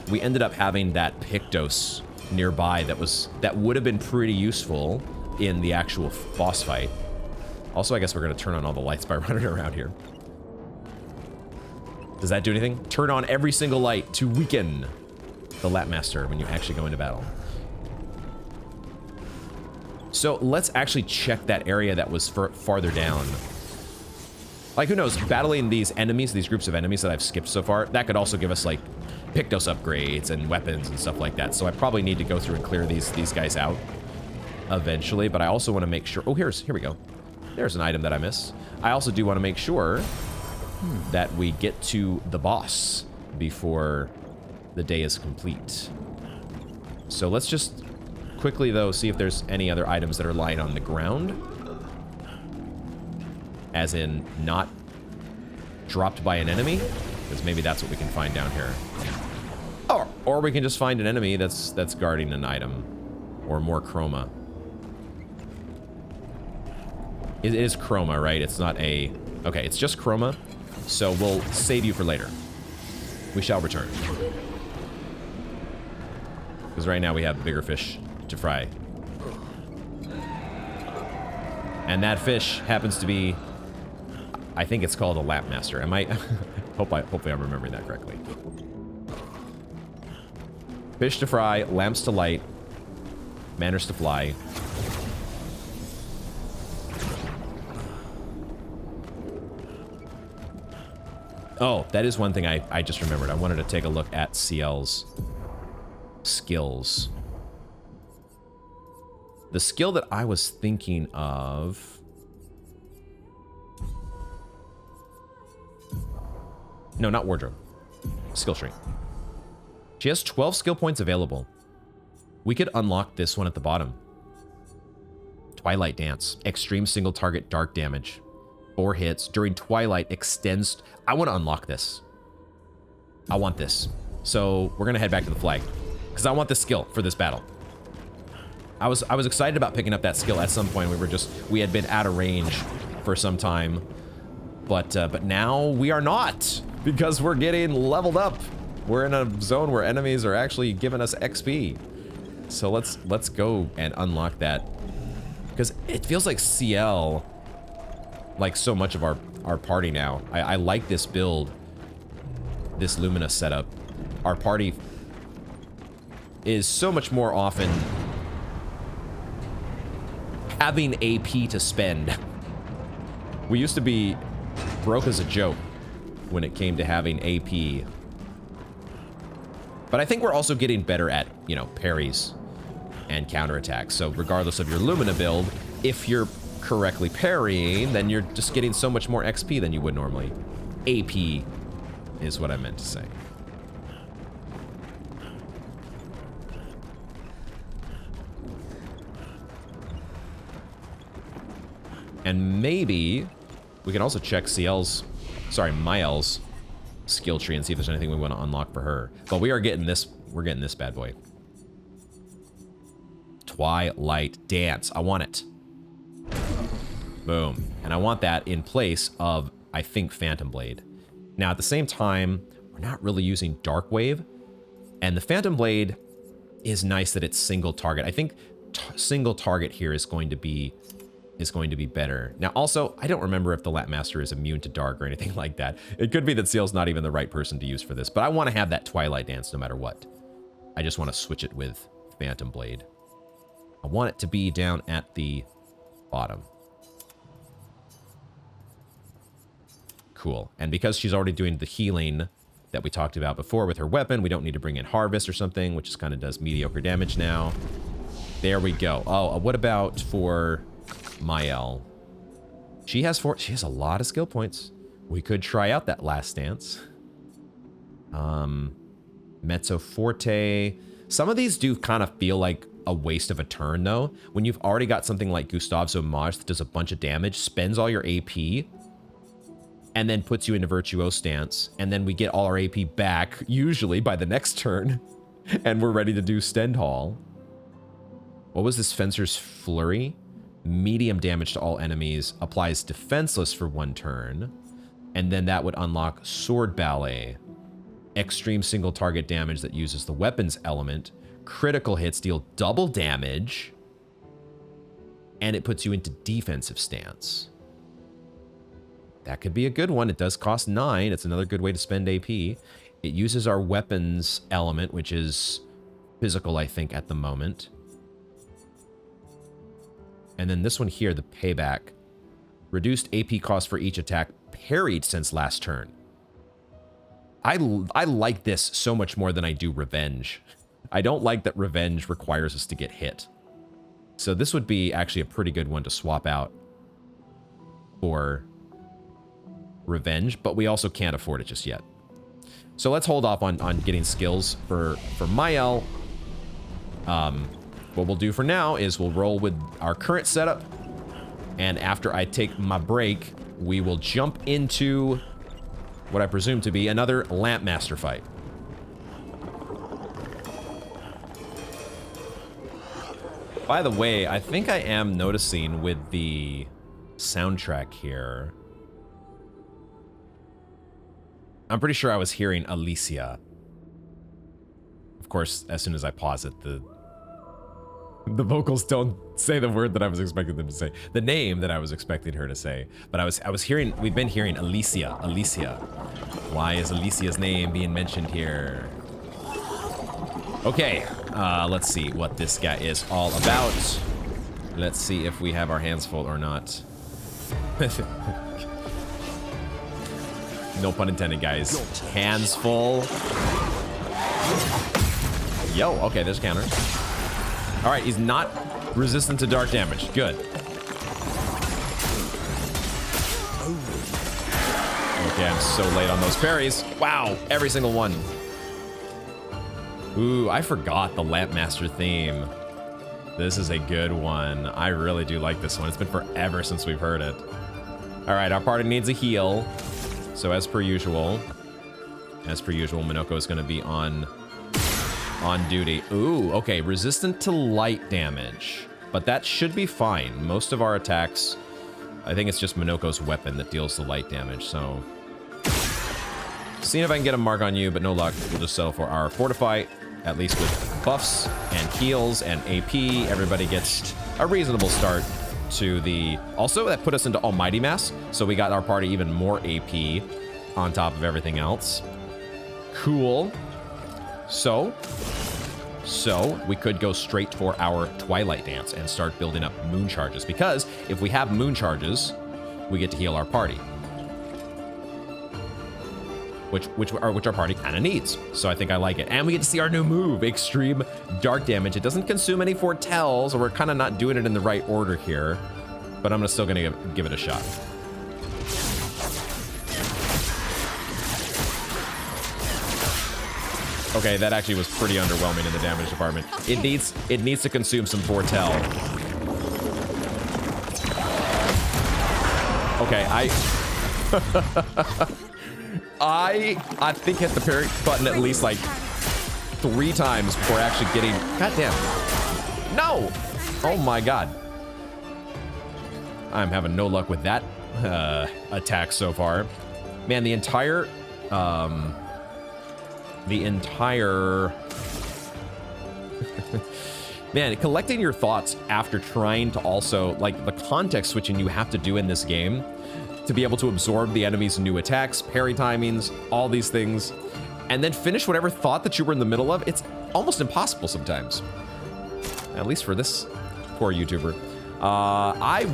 A: we ended up having that Pictos nearby that would have been pretty useful in the actual boss fight. Also, I guess we're going to turn on all the lights by running around here. Does that do anything? Turn on every single light to weaken the Lampmaster when you actually go into battle. So let's actually check that area that was farther down. Like, who knows? Battling these enemies, these groups of enemies that I've skipped so far, that could also give us, like, Pictos upgrades and weapons and stuff like that. So I probably need to go through and clear these guys out eventually. But I also want to make sure... Oh, here we go. There's an item that I missed. I also do want to make sure that we get to the boss before the day is complete. So let's just quickly, though, see if there's any other items that are lying on the ground. As in, not dropped by an enemy. Because maybe that's what we can find down here. Or we can just find an enemy that's guarding an item. Or more chroma. It is chroma, right? It's not a... Okay, it's just chroma. So we'll save you for later. We shall return. Because right now we have bigger fish to fry. And that fish happens to be... I think it's called a Lamp Master. Am I... Hopefully I'm remembering that correctly. Fish to fry, lamps to light, manners to fly. Oh, that is one thing I just remembered. I wanted to take a look at CL's skills. The skill that I was thinking of... No, not wardrobe. Skill tree. She has 12 skill points available. We could unlock this one at the bottom. Twilight Dance. Extreme single target dark damage. 4 hits. During Twilight extends... I want to unlock this. I want this. So we're going to head back to the flag. Because I want this skill for this battle. I was excited about picking up that skill at some point. We had been out of range for some time. But now we are not. Because we're getting leveled up. We're in a zone where enemies are actually giving us XP. So let's go and unlock that. Because it feels like CL, like so much of our party now. I like this build, this Lumina setup. Our party is so much more often having AP to spend. We used to be broke as a joke when it came to having AP. But I think we're also getting better at, you know, parries and counterattacks. So regardless of your Lumina build, if you're correctly parrying, then you're just getting so much more XP than you would normally. AP is what I meant to say. And maybe we can also check Mael's skill tree and see if there's anything we want to unlock for her. But we are getting this, we're getting this bad boy. Twilight Dance. I want it. Boom. And I want that in place of, I think, Phantom Blade. Now, at the same time, we're not really using Dark Wave. And the Phantom Blade is nice that it's single target. I think single target here is going to be better. Now, also, I don't remember if the Lamp Master is immune to dark or anything like that. It could be that Seal's not even the right person to use for this, but I want to have that Twilight Dance no matter what. I just want to switch it with Phantom Blade. I want it to be down at the bottom. Cool. And because she's already doing the healing that we talked about before with her weapon, we don't need to bring in Harvest or something, which just kind of does mediocre damage now. There we go. Oh, what about for Mael? She has a lot of skill points. We could try out that Last Dance. Mezzo Forte. Some of these do kind of feel like a waste of a turn, though. When you've already got something like Gustav's Homage that does a bunch of damage, spends all your AP, and then puts you into Virtuose Stance, and then we get all our AP back, usually by the next turn, and we're ready to do Stendhal. What was this Fencer's Flurry? Medium damage to all enemies, applies defenseless for 1 turn, and then that would unlock Sword Ballet. Extreme single target damage that uses the weapons element. Critical hits deal double damage, and it puts you into defensive stance. That could be a good one. It does cost 9. It's another good way to spend AP. It uses our weapons element, which is physical, I think, at the moment. And then this one here, the Payback. Reduced AP cost for each attack parried since last turn. I like this so much more than I do Revenge. I don't like that Revenge requires us to get hit. So this would be actually a pretty good one to swap out for revenge, but we also can't afford it just yet. So let's hold off on getting skills for Mael. What we'll do for now is we'll roll with our current setup, and after I take my break, we will jump into what I presume to be another Lampmaster fight. By the way, I think I am noticing with the soundtrack here, I'm pretty sure I was hearing Alicia. Of course, as soon as I pause it, the vocals don't say the word that I was expecting them to say, the name that I was expecting her to say. But I was hearing, we've been hearing Alicia, Alicia. Why is Alicia's name being mentioned here? Okay, let's see what this guy is all about. Let's see if we have our hands full or not. No pun intended, guys. Hands full. Yo, okay, there's a counter. All right, he's not resistant to dark damage. Good. Okay, I'm so late on those parries. Wow, every single one. Ooh, I forgot the Lampmaster theme. This is a good one. I really do like this one. It's been forever since we've heard it. All right, our party needs a heal. So as per usual, Minoko is going to be on duty. Ooh, okay, resistant to light damage. But that should be fine. Most of our attacks, I think it's just Minoko's weapon that deals the light damage, so. Seeing if I can get a mark on you, but no luck. We'll just settle for our Fortify, at least with buffs and heals and AP. Everybody gets a reasonable start to the... Also, that put us into Almighty Mass, so we got our party even more AP on top of everything else. Cool. So we could go straight for our Twilight Dance and start building up moon charges, because if we have moon charges, we get to heal our party. Which our party kind of needs. So I think I like it. And we get to see our new move, Extreme Dark Damage. It doesn't consume any foretells, or we're kind of not doing it in the right order here, but I'm still gonna give it a shot. Okay, that actually was pretty underwhelming in the damage department. It needs to consume some foretell. Okay, I think hit the parry button at least like 3 times before actually getting... God damn. No! Oh my god. I'm having no luck with that attack so far. Man, the entire... Man, collecting your thoughts after trying to also, like, the context switching you have to do in this game to be able to absorb the enemy's new attacks, parry timings, all these things, and then finish whatever thought that you were in the middle of. It's almost impossible sometimes. At least for this poor YouTuber. I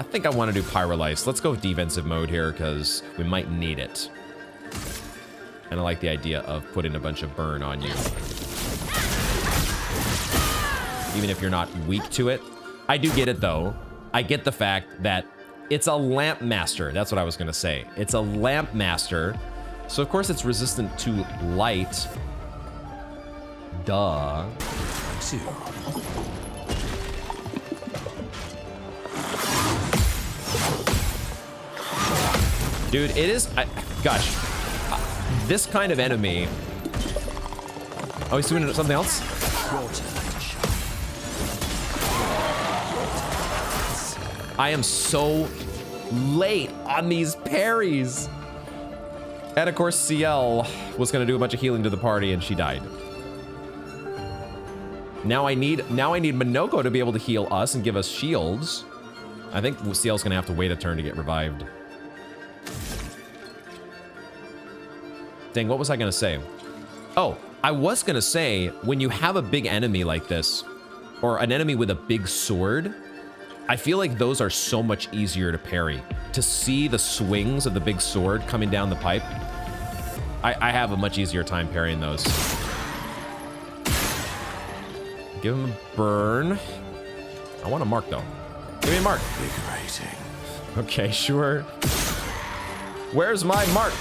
A: think I want to do Pyrolyse. Let's go with defensive mode here, because we might need it. And I like the idea of putting a bunch of burn on you. Even if you're not weak to it. I do get it, though. I get the fact that it's a Lampmaster. That's what I was going to say. It's a Lampmaster. So, of course, it's resistant to light. Duh. Dude, it is... gosh. This kind of enemy... Oh, he's doing something else? I am so late on these parries. And of course, CL was going to do a bunch of healing to the party, and she died. Now I need Minoko to be able to heal us and give us shields. I think CL's going to have to wait a turn to get revived. Dang, what was I going to say? Oh, I was going to say, when you have a big enemy like this, or an enemy with a big sword, I feel like those are so much easier to parry. To see the swings of the big sword coming down the pipe, I have a much easier time parrying those. Give him a burn. I want a mark, though. Give me a mark. Okay, sure. Where's my mark?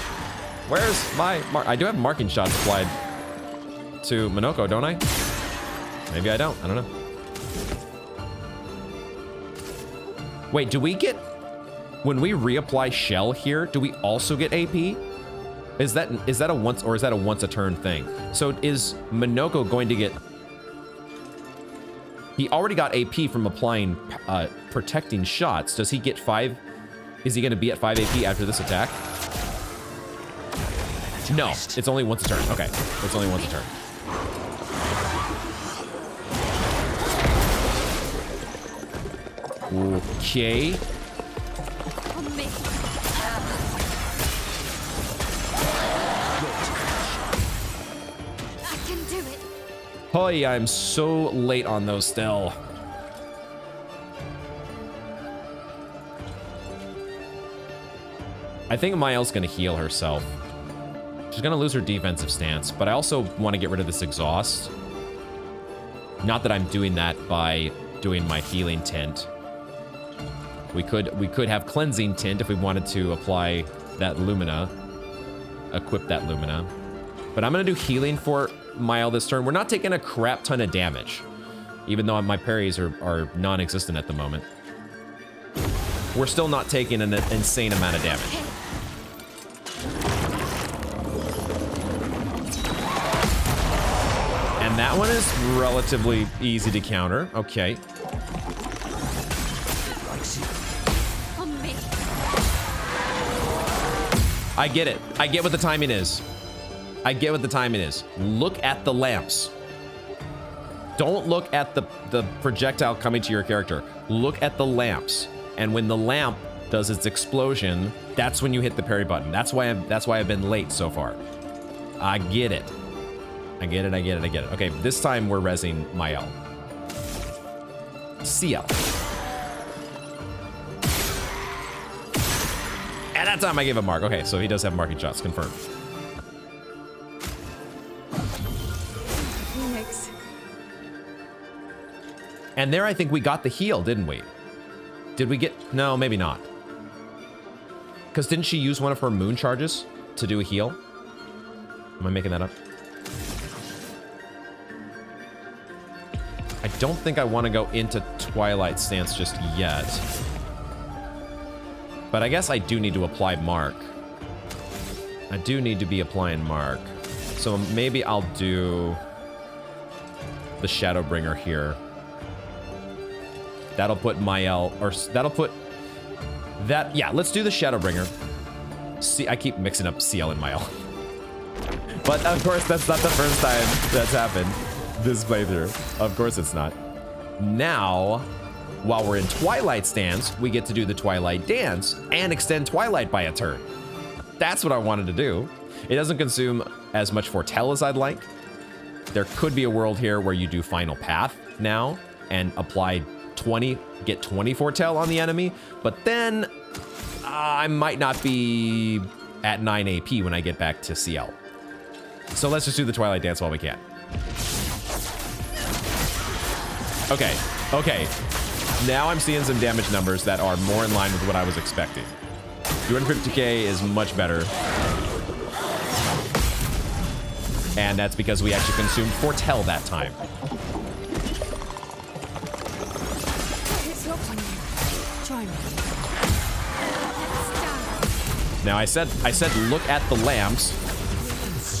A: Where's my mark? I do have marking shots applied to Minoko, don't I? Maybe I don't. I don't know. Wait, do we get... When we reapply shell here, do we also get AP? Is that a once, or is that a once a turn thing? So is Minoko going to get... He already got AP from applying protecting shots. Does he get 5? Is he going to be at 5 AP after this attack? No, it's only once a turn. Okay, it's only once a turn. Okay.
D: On me. I can do it.
A: Hoy, I'm so late on those still. I think Mael's gonna heal herself. She's gonna lose her defensive stance, but I also want to get rid of this exhaust. Not that I'm doing that by doing my healing tint. We could have cleansing tint if we wanted to apply that Lumina, equip that Lumina. But I'm gonna do healing for Mael this turn. We're not taking a crap ton of damage, even though my parries are non-existent at the moment. We're still not taking an insane amount of damage. And that one is relatively easy to counter. Okay.
D: On me.
A: I get it. I get what the timing is. I get what the timing is. Look at the lamps. Don't look at the projectile coming to your character. Look at the lamps. And when the lamp does its explosion, that's when you hit the parry button. That's why I've been late so far. I get it. I get it, I get it, I get it. Okay, this time we're rezzing Mael. CL. At that time I gave a mark. Okay, so he does have marking shots, confirmed.
B: Phoenix.
A: And there I think we got the heal, didn't we? Did we get... No, maybe not. Because didn't she use one of her moon charges to do a heal? Am I making that up? I don't think I want to go into Twilight stance just yet. But I guess I do need to apply Mark. I do need to be applying Mark. So maybe I'll do the Shadowbringer here. That'll put Mael, or that'll put that, yeah, let's do the Shadowbringer. See, I keep mixing up CL and Mael. But of course, that's not the first time that's happened this playthrough. Of course it's not. Now, while we're in Twilight stance, we get to do the Twilight dance and extend Twilight by a turn. That's what I wanted to do. It doesn't consume as much Foretell as I'd like. There could be a world here where you do Final Path now and apply 20, get 20 Foretell on the enemy, but then I might not be at 9 AP when I get back to CL. So let's just do the Twilight dance while we can. Okay, okay. Now I'm seeing some damage numbers that are more in line with what I was expecting. 250k is much better. And that's because we actually consumed Foretell that time.
B: It's locked on you. Try me.
A: Now I said look at the lamps.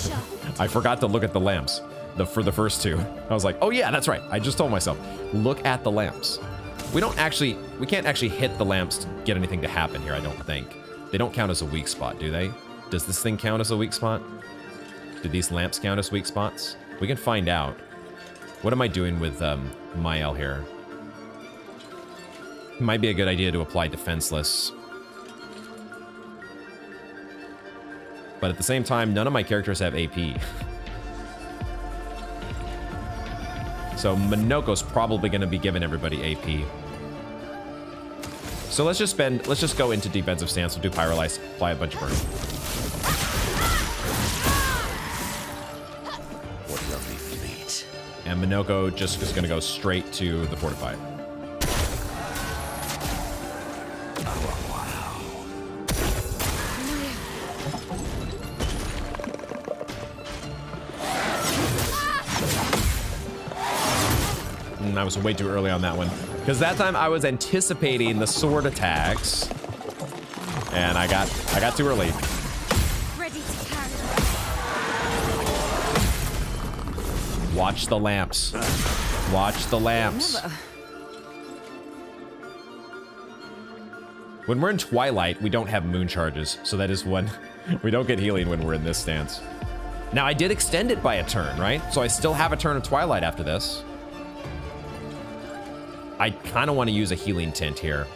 D: Shut.
A: I forgot to look at the lamps for the first two. I was like, oh yeah, that's right. I just told myself, look at the lamps. We can't actually hit the lamps to get anything to happen here, I don't think. They don't count as a weak spot, do they? Does this thing count as a weak spot? Do these lamps count as weak spots? We can find out. What am I doing with Mael here? It might be a good idea to apply Defenseless. But at the same time, none of my characters have AP. So Minoko's probably going to be giving everybody AP. So let's just go into defensive stance. We'll do Pyrolyze, apply a bunch of burn.
C: What lovely fleet.
A: And Minoko just is going to go straight to the Fortify.
C: Our one.
A: I was way too early on that one. Because that time I was anticipating the sword attacks. And I got too early.
D: Ready to carry.
A: Watch the lamps. Watch the lamps.
B: Never.
A: When we're in Twilight, we don't have moon charges. So that is when we don't get healing when we're in this stance. Now, I did extend it by a turn, right? So I still have a turn of Twilight after this. I kind of want to use a healing tint here.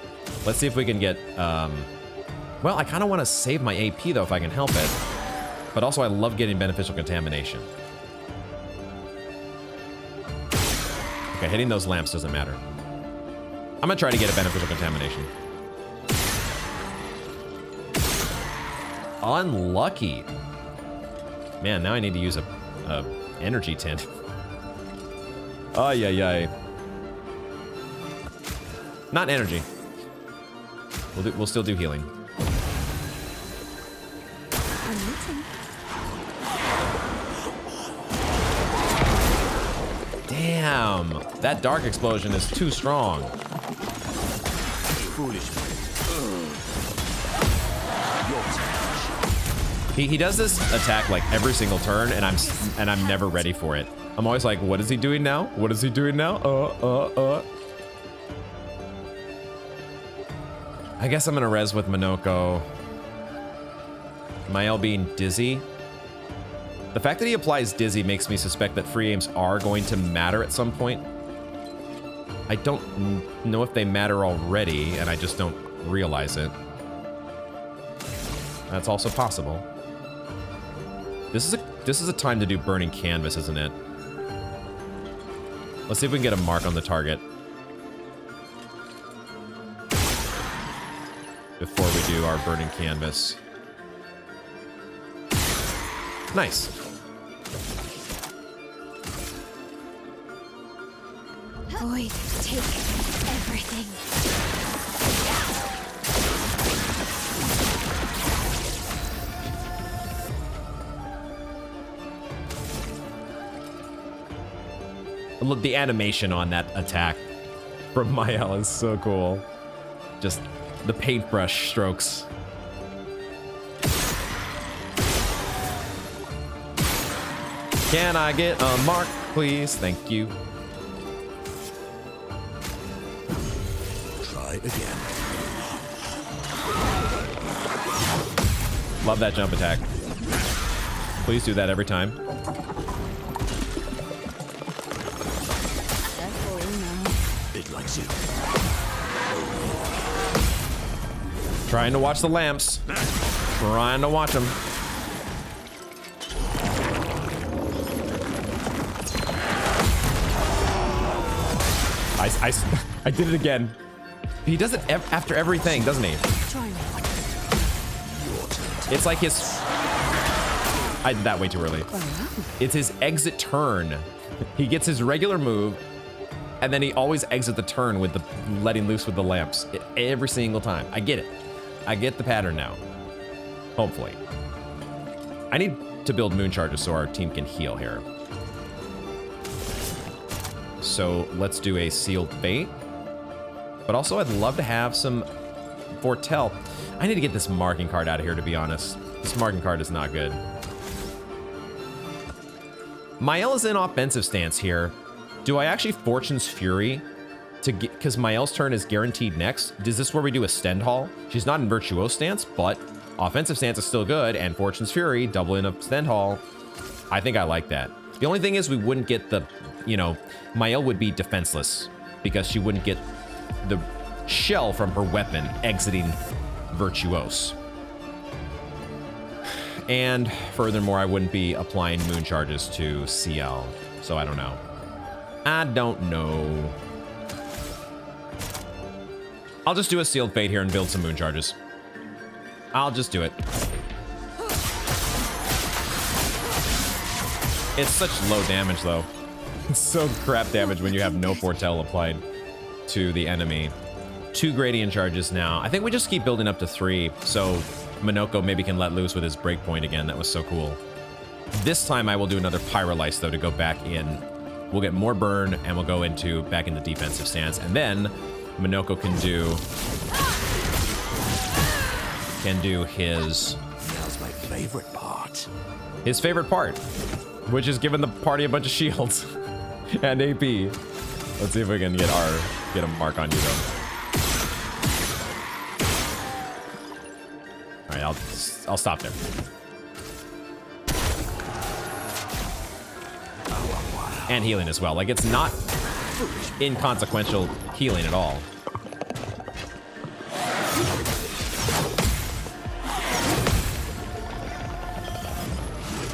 A: Let's see if we can get... well, I kind of want to save my AP, though, if I can help it. But also, I love getting beneficial contamination. Okay, hitting those lamps doesn't matter. I'm going to try to get a beneficial contamination. Unlucky. Man, now I need to use a energy tint. Ay, ay, ay. Not energy. We'll still do healing.
B: I'm waiting.
A: Damn, that dark explosion is too strong.
C: Foolish man. Your turn.
A: He does this attack like every single turn, and I'm never ready for it. I'm always like, what is he doing now? What is he doing now? I guess I'm gonna res with Minoko. Mael being dizzy. The fact that he applies dizzy makes me suspect that free aims are going to matter at some point. I don't know if they matter already, and I just don't realize it. That's also possible. This is a time to do burning canvas, isn't it? Let's see if we can get a mark on the target before we do our burning canvas. Nice.
D: Void, take everything.
A: Look, the animation on that attack from Mael is so cool. Just the paintbrush strokes. Can I get a mark, please? Thank you.
C: Try again.
A: Love that jump attack. Please do that every time.
C: It likes you.
A: Trying to watch the lamps. Trying to watch them. I did it again. He does it after everything, doesn't he?
B: Try me.
A: It's like his... I did that way too early. It's his exit turn. He gets his regular move, and then he always exits the turn with the letting loose with the lamps. Every single time. I get it. I get the pattern now. Hopefully. I need to build moon charges so our team can heal here. So let's do a sealed fate. But also I'd love to have some foretell. I need to get this marking card out of here, to be honest. This marking card is not good. Mael is in offensive stance here. Do I actually Fortune's Fury to get, because Mael's turn is guaranteed next? Is this where we do a Stendhal? She's not in Virtuose stance, but offensive stance is still good, and Fortune's Fury, double in a Stendhal. I think I like that. The only thing is we wouldn't get the, you know, Mael would be defenseless because she wouldn't get the shell from her weapon exiting Virtuose. And furthermore, I wouldn't be applying moon charges to CL, so I don't know. I don't know. I'll just do a sealed fate here and build some moon charges. I'll just do it. It's such low damage, though. It's so crap damage when you have no foretell applied to the enemy. 2 gradient charges now. I think we just keep building up to 3, so Minoko maybe can let loose with his breakpoint again. That was so cool. This time I will do another Pyrolyse, though, to go back in We'll get more burn, and we'll go back into defensive stance. And then Minoko can do his...
C: Now's my favorite part.
A: His favorite part, which is giving the party a bunch of shields and AP. Let's see if we can get a mark on you though. All right, I'll stop there. And healing as well. Like, it's not inconsequential healing at all.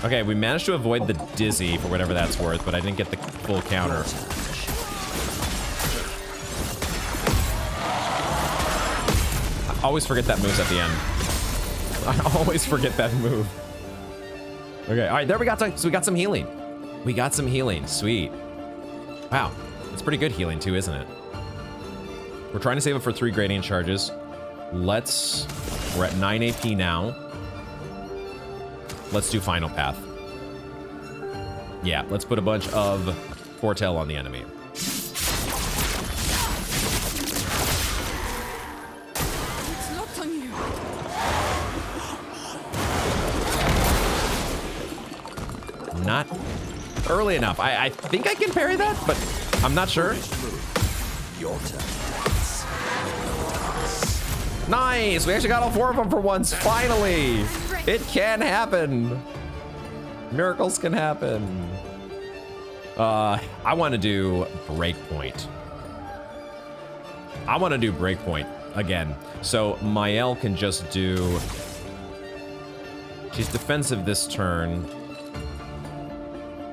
A: Okay, we managed to avoid the dizzy for whatever that's worth, but I didn't get the full counter. I always forget that move's at the end. I always forget that move. Okay, all right, there we got some, so we got some healing. We got some healing, sweet. Wow, it's pretty good healing too, isn't it? We're trying to save up for 3 gradient charges. We're at 9 AP now. Let's do Final Path. Yeah, let's put a bunch of Foretell on the enemy.
B: It's locked on you.
A: Not early enough. I think I can parry that, but I'm not sure.
C: Your turn.
A: Nice! We actually got all 4 of them for once, finally! It can happen! Miracles can happen. I want to do Breakpoint. I want to do Breakpoint again. So Mael can just do... She's defensive this turn.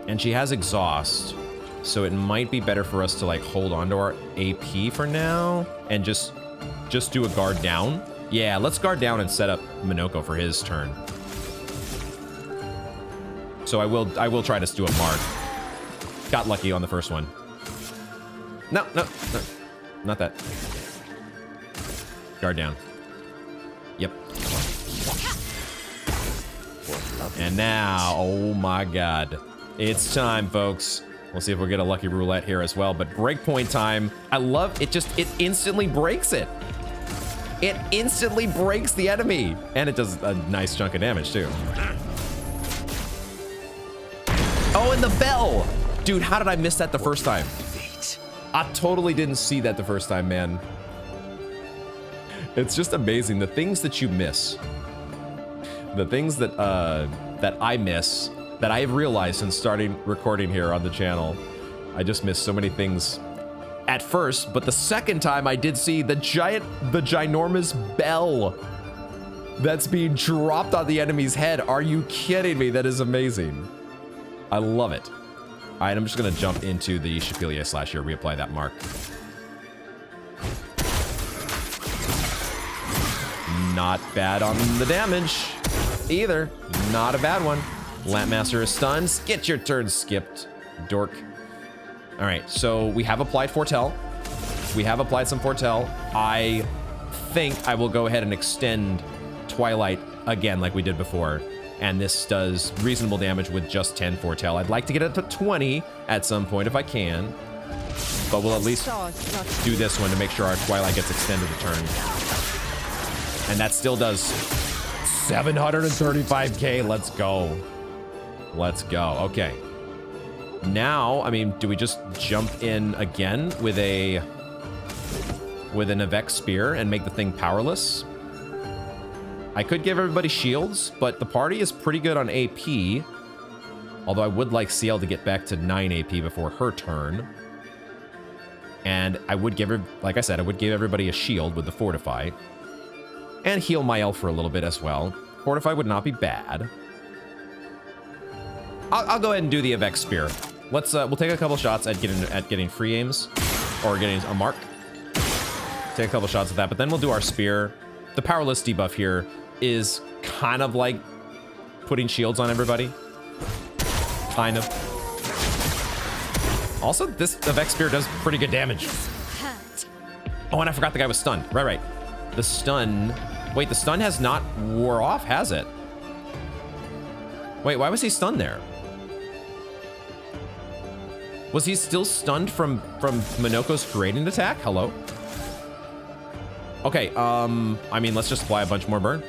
A: And she has Exhaust. So it might be better for us to like hold on to our AP for now and just do a guard down. Yeah, let's guard down and set up Minoko for his turn. So I will try to do a mark. Got lucky on the first one. No, not that. Guard down. Yep. And now, oh my God. It's time, folks. We'll see if we'll get a lucky roulette here as well, but Breakpoint time. I love it. It instantly breaks it. It instantly breaks the enemy. And it does a nice chunk of damage too. Oh, and the bell. Dude, how did I miss that the first time? I totally didn't see that the first time, man. It's just amazing. The things that you miss. The things that I miss, that I've realized since starting recording here on the channel. I just missed so many things at first, but the second time I did see the ginormous bell that's being dropped on the enemy's head. Are you kidding me? That is amazing. I love it. All right, I'm just gonna jump into the Shapilier Slash here, reapply that mark. Not bad on the damage either. Not a bad one. Lampmaster is stunned. Get your turn skipped, dork. All right, so we have applied Foretell. We have applied some Foretell. I think I will go ahead and extend Twilight again like we did before. And this does reasonable damage with just 10 Foretell. I'd like to get it to 20 at some point if I can. But we'll at least do this one to make sure our Twilight gets extended a turn. And that still does 735k. Let's go. Let's go. Okay. Now, I mean, do we just jump in again with an Avec Spear and make the thing powerless? I could give everybody shields, but the party is pretty good on AP. Although I would like CL to get back to 9 AP before her turn. And I would give her, like I said, I would give everybody a shield with the Fortify. And heal Mael for a little bit as well. Fortify would not be bad. I'll go ahead and do the Avec Spear. Let's we'll take a couple shots at getting free aims or getting a mark. Take a couple shots at that, but then we'll do our spear. The powerless debuff here is kind of like putting shields on everybody. Kind of. Also, this Avec Spear does pretty good damage. Oh, and I forgot the guy was stunned. Right. The stun. Wait, the stun has not wore off, has it? Wait, why was he stunned there? Was he still stunned from Minoko's gradient attack? Hello? Okay, I mean, let's just apply a bunch more burn.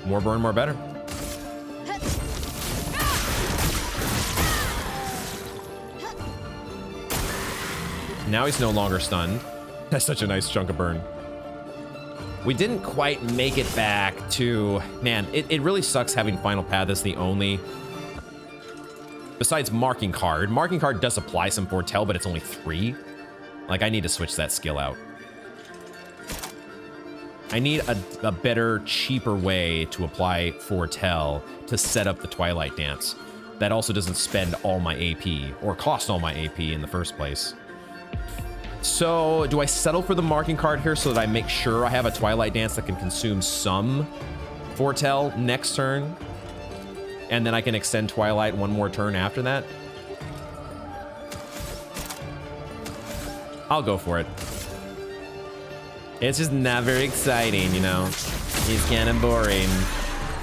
A: More burn, more better. Now he's no longer stunned. That's such a nice chunk of burn. We didn't quite make it back to... Man, it really sucks having Final Path as the only... Besides Marking Card. Marking Card does apply some Foretell, but it's only 3. Like, I need to switch that skill out. I need a better, cheaper way to apply Foretell to set up the Twilight Dance. That also doesn't spend all my AP, or cost all my AP in the first place. So, do I settle for the Marking Card here so that I make sure I have a Twilight Dance that can consume some Foretell next turn? And then I can extend Twilight one more turn after that? I'll go for it. It's just not very exciting, you know? It's kind of boring.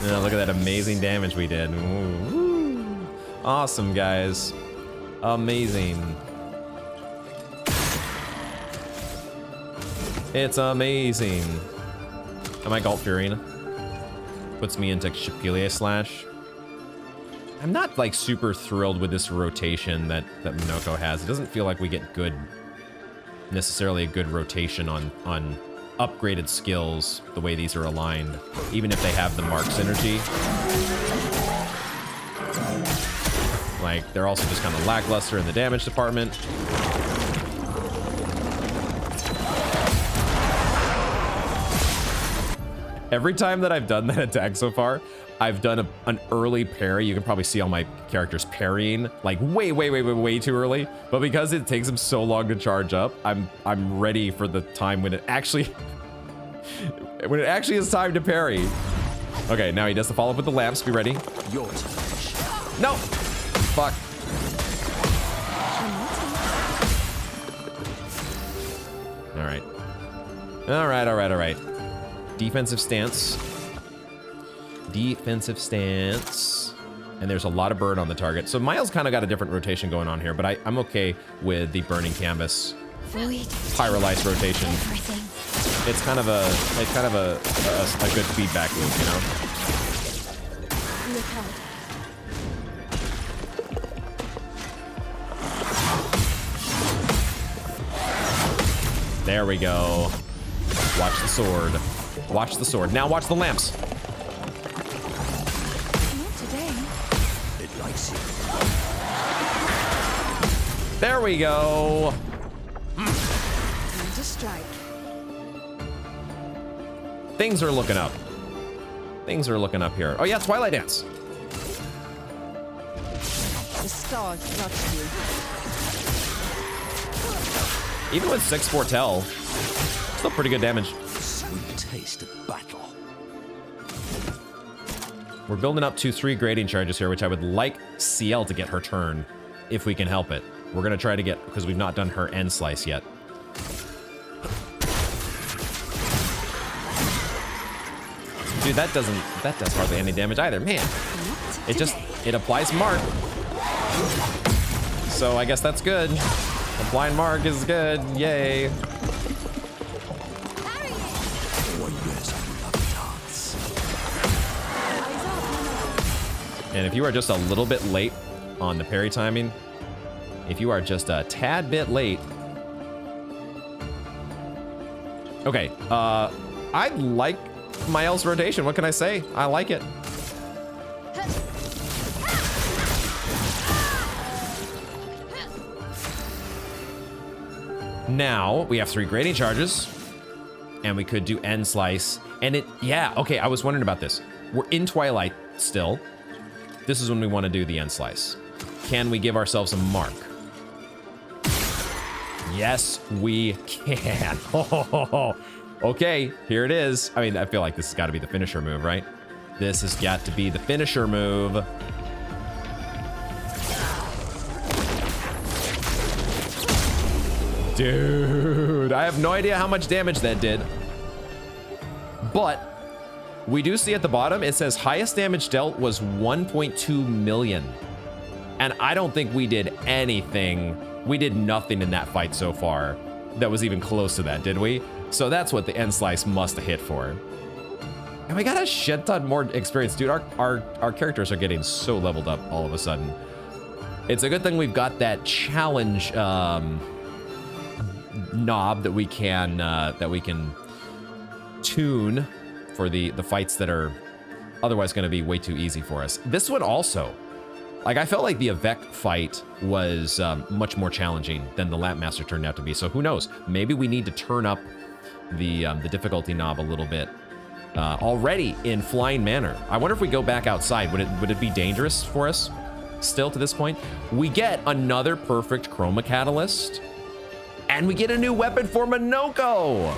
A: Oh, look at that amazing damage we did. Ooh. Awesome, guys. Amazing. It's amazing. Am I Galt Fury? Puts me into Shapilier Slash. I'm not like super thrilled with this rotation that Minoko has. It doesn't feel like we get necessarily a good rotation on upgraded skills the way these are aligned, even if they have the Mark synergy. Like, they're also just kind of lackluster in the damage department. Every time that I've done that attack so far, I've done an early parry. You can probably see all my characters parrying like way too early. But because it takes them so long to charge up, I'm ready for the time when it actually is time to parry. Okay, now he does the follow up with the lamps. Be ready.
C: Your turn.
A: No. Fuck. All right. Defensive stance. Defensive stance. And there's a lot of burn on the target. So Miles kind of got a different rotation going on here, but I'm okay with the burning canvas. Pyrolyze rotation. It's kind of a good feedback loop, you know?
B: Look out.
A: There we go. Watch the sword. Watch the sword. Now watch the lamps.
B: Not today.
C: It likes you.
A: There we go.
B: Time to strike.
A: Things are looking up. Things are looking up here. Oh yeah, Twilight Dance.
B: The stars touched you.
A: Even with 6 Foretell, still pretty good damage.
C: Sweet taste of battle.
A: We're building up to 3 grading charges here, which I would like CL to get her turn, if we can help it. We're gonna try to get, because we've not done her end slice yet. Dude, that does hardly any damage either. Man, it applies Mark. So I guess that's good. Applying Mark is good. Yay.
C: Warriors love dance.
A: And if you are just a little bit late on the parry timing, if you are just a tad bit late. Okay, I like Miles' rotation. What can I say? I like it. Now we have 3 grading charges, and we could do end slice. And yeah, okay, I was wondering about this. We're in Twilight still. This is when we want to do the end slice. Can we give ourselves a mark? Yes, we can. Okay, here it is. I mean, I feel like this has got to be the finisher move, right? This has got to be the finisher move. Dude, I have no idea how much damage that did. But we do see at the bottom, it says highest damage dealt was 1.2 million. And I don't think we did anything. We did nothing in that fight so far that was even close to that, did we? So that's what the end slice must have hit for. And we got a shit ton more experience. Dude, our characters are getting so leveled up all of a sudden. It's a good thing we've got that challenge knob that we can tune for the fights that are otherwise going to be way too easy for us. This one also, like, I felt like the Avec fight was much more challenging than the Lampmaster turned out to be. So who knows? Maybe we need to turn up the difficulty knob a little bit already in Flying Manor. I wonder if we go back outside, would it be dangerous for us still to this point? We get another perfect Chroma Catalyst, and we get a new weapon for Monoko,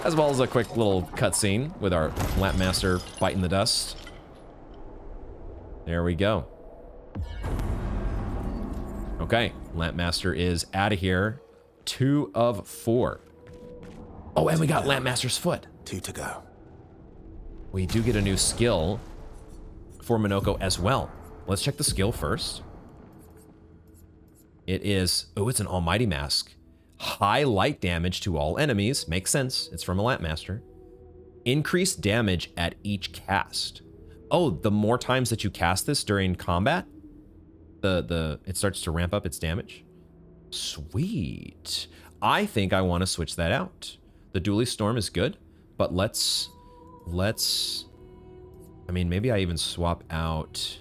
A: as well as a quick little cutscene with our Lampmaster biting the dust. There we go. Okay, Lampmaster is out of here. 2 of 4. Oh, and we got Lampmaster's foot.
C: 2 to go.
A: We do get a new skill for Monoko as well. Let's check the skill first. It is, oh, it's an Almighty Mask. High light damage to all enemies. Makes sense. It's from a Lampmaster. Increased damage at each cast. Oh, the more times that you cast this during combat, it starts to ramp up its damage. Sweet. I think I want to switch that out. The Dually Storm is good, but let's, I mean, maybe I even swap out,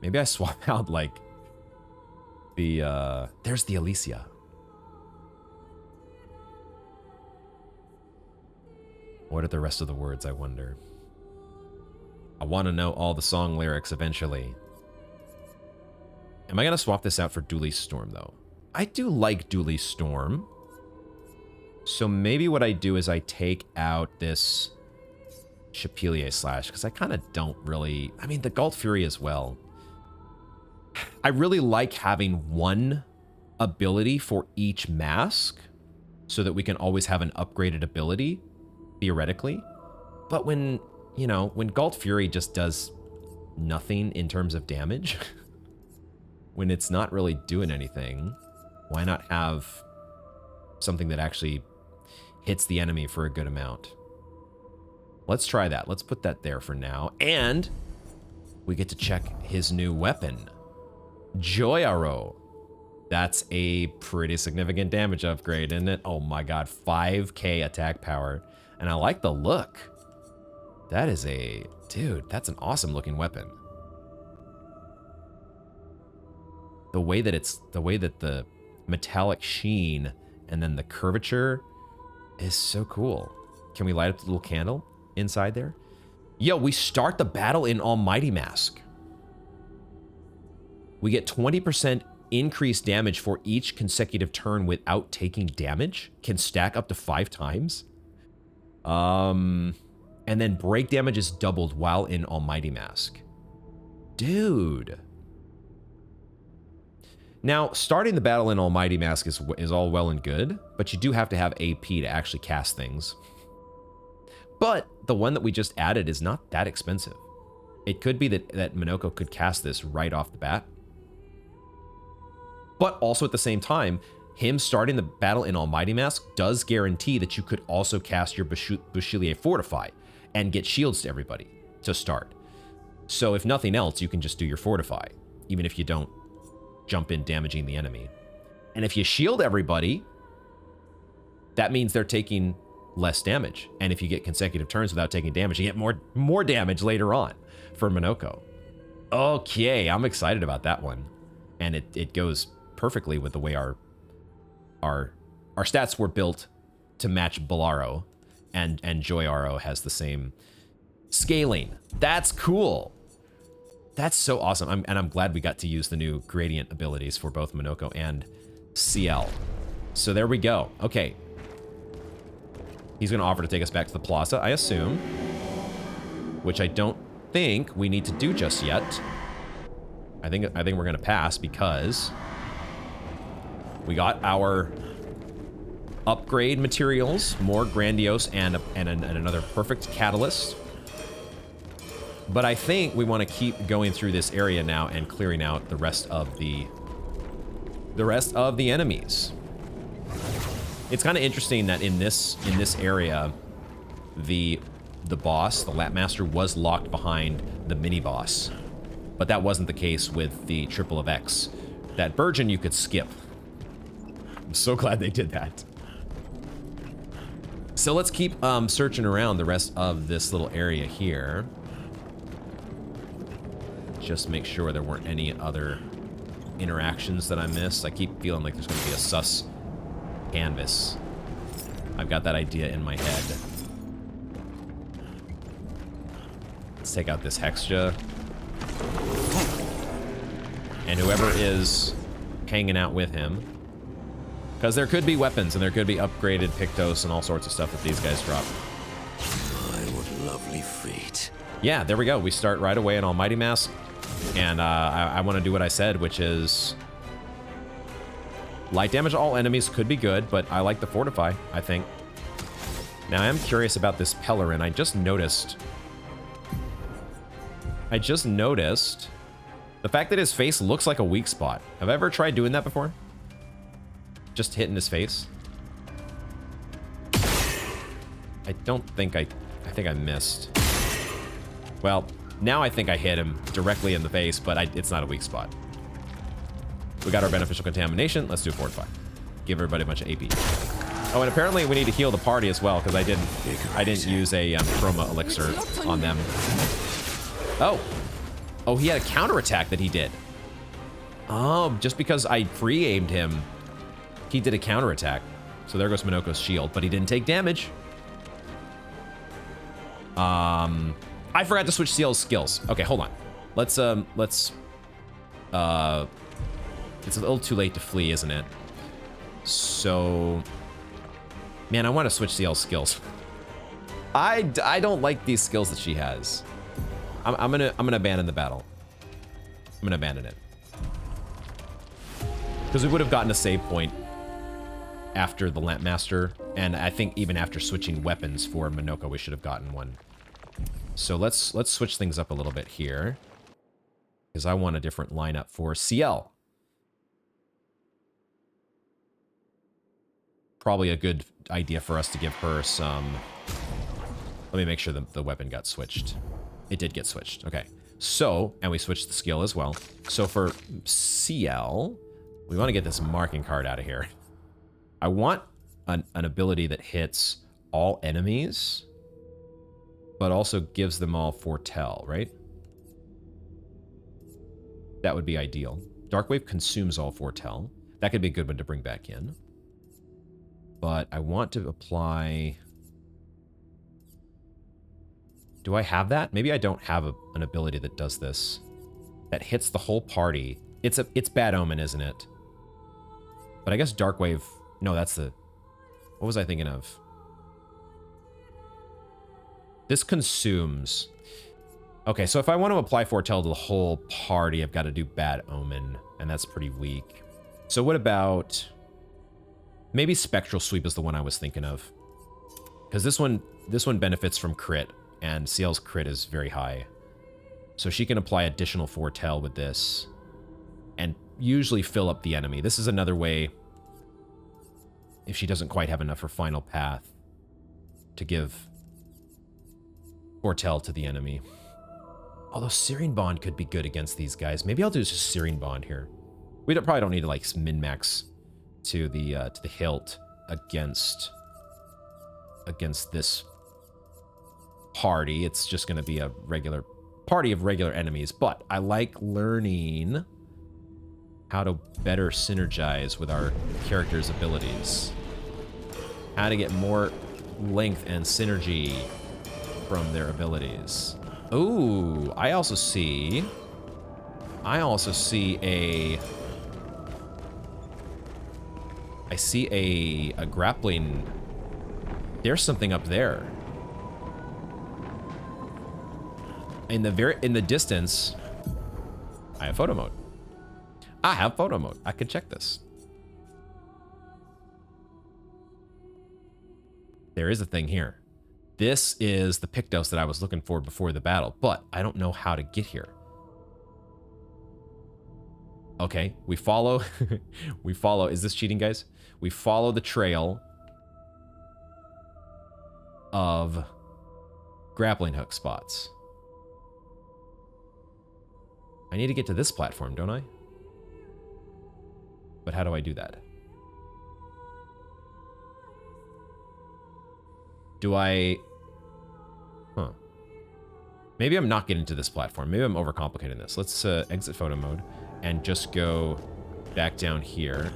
A: maybe I swap out like the, there's the Alicia. What are the rest of the words, I wonder? I want to know all the song lyrics eventually. Am I going to swap this out for Dually Storm, though? I do like Dually Storm. So maybe what I do is I take out this Chapelier Slash, because I kind of don't really... I mean, the Galt Fury as well. I really like having one ability for each mask, so that we can always have an upgraded ability, theoretically. But when, you know, when Galt Fury just does nothing in terms of damage, when it's not really doing anything, why not have something that actually hits the enemy for a good amount? Let's try that. Let's put that there for now. And we get to check his new weapon, Joy Arrow. That's a pretty significant damage upgrade, isn't it? Oh my god, 5k attack power. And I like the look. That is a... Dude, that's an awesome looking weapon. The way that the metallic sheen and then the curvature is so cool. Can we light up the little candle inside there? Yo, we start the battle in Almighty Mask. We get 20% increased damage for each consecutive turn without taking damage. Can stack up to 5 times. And then break damage is doubled while in Almighty Mask. Dude. Now, starting the battle in Almighty Mask is all well and good, but you do have to have AP to actually cast things. But the one that we just added is not that expensive. It could be that Monoko could cast this right off the bat. But also at the same time, him starting the battle in Almighty Mask does guarantee that you could also cast your Bachelier Fortify and get shields to everybody to start. So if nothing else, you can just do your Fortify, even if you don't jump in damaging the enemy. And if you shield everybody, that means they're taking less damage. And if you get consecutive turns without taking damage, you get more damage later on for Monoko. Okay, I'm excited about that one. And it goes perfectly with the way our stats were built to match Bolaro, and Joy Arrow has the same scaling. That's cool. That's so awesome. I'm glad we got to use the new gradient abilities for both Monoko and CL. So there we go. Okay. He's going to offer to take us back to the plaza, I assume. Which I don't think we need to do just yet. I think we're going to pass because we got our upgrade materials, more Grandiose, and another perfect catalyst. But I think we want to keep going through this area now and clearing out the rest of the enemies. It's kind of interesting that in this area, the boss, the Lap Master, was locked behind the mini boss, but that wasn't the case with the Triple of X. That Virgin you could skip. I'm so glad they did that. So let's keep searching around the rest of this little area here. Just make sure there weren't any other interactions that I missed. I keep feeling like there's going to be a sus canvas. I've got that idea in my head. Let's take out this Hexja. And whoever is hanging out with him. Because there could be weapons and there could be upgraded Pictos and all sorts of stuff that these guys drop.
C: My, what lovely feet.
A: Yeah, there we go. We start right away in Almighty Mask. And I want to do what I said, which is... light damage to all enemies could be good, but I like the Fortify, I think. Now, I am curious about this Pellerin. I just noticed the fact that his face looks like a weak spot. Have I ever tried doing that before? Just hitting his face? I don't think I think I missed. Well, now I think I hit him directly in the face, but it's not a weak spot. We got our beneficial contamination. Let's do Fortify. Give everybody a bunch of AP. Oh, and apparently we need to heal the party as well, because I didn't use a chroma elixir on them. Oh, he had a counterattack that he did. Oh, just because I pre-aimed him, he did a counterattack. So there goes Minoko's shield, but he didn't take damage. I forgot to switch CL's skills. Okay, hold on. It's a little too late to flee, isn't it? So, man, I want to switch CL's skills. I don't like these skills that she has. I'm gonna abandon the battle. I'm gonna abandon it. Because we would have gotten a save point after the Lamp Master, and I think even after switching weapons for Minoko, we should have gotten one. So let's switch things up a little bit here, because I want a different lineup for CL. Probably a good idea for us to give her some... Let me make sure the weapon got switched. It did get switched. Okay. So, and we switched the skill as well. So for CL, we want to get this marking card out of here. I want an ability that hits all enemies, but also gives them all foretell, right? That would be ideal. Darkwave consumes all foretell. That could be a good one to bring back in. But I want to apply... Do I have that? Maybe I don't have an ability that does this. That hits the whole party. It's Bad Omen, isn't it? But I guess Darkwave... No, that's the... What was I thinking of? This consumes... Okay, so if I want to apply Foretell to the whole party, I've got to do Bad Omen, and that's pretty weak. So what about... Maybe Spectral Sweep is the one I was thinking of. Because this one benefits from crit, and CL's crit is very high. So she can apply additional Foretell with this, and usually fill up the enemy. This is another way, if she doesn't quite have enough for Final Path, to give Foretell to the enemy. Although Searing Bond could be good against these guys. Maybe I'll do just Searing Bond here. We probably don't need to like min-max to the hilt against this party. It's just going to be a regular party of regular enemies. But I like learning how to better synergize with our characters' abilities. How to get more length and synergy from their abilities. Ooh, I also see a grappling. There's something up there. In the distance, I have photo mode. I can check this. There is a thing here. This is the Pictos that I was looking for before the battle, but I don't know how to get here. Okay, we follow, is this cheating, guys? We follow the trail of grappling hook spots. I need to get to this platform, don't I? But how do I do that? Do I... Huh. Maybe I'm not getting to this platform. Maybe I'm overcomplicating this. Let's exit photo mode and just go back down here.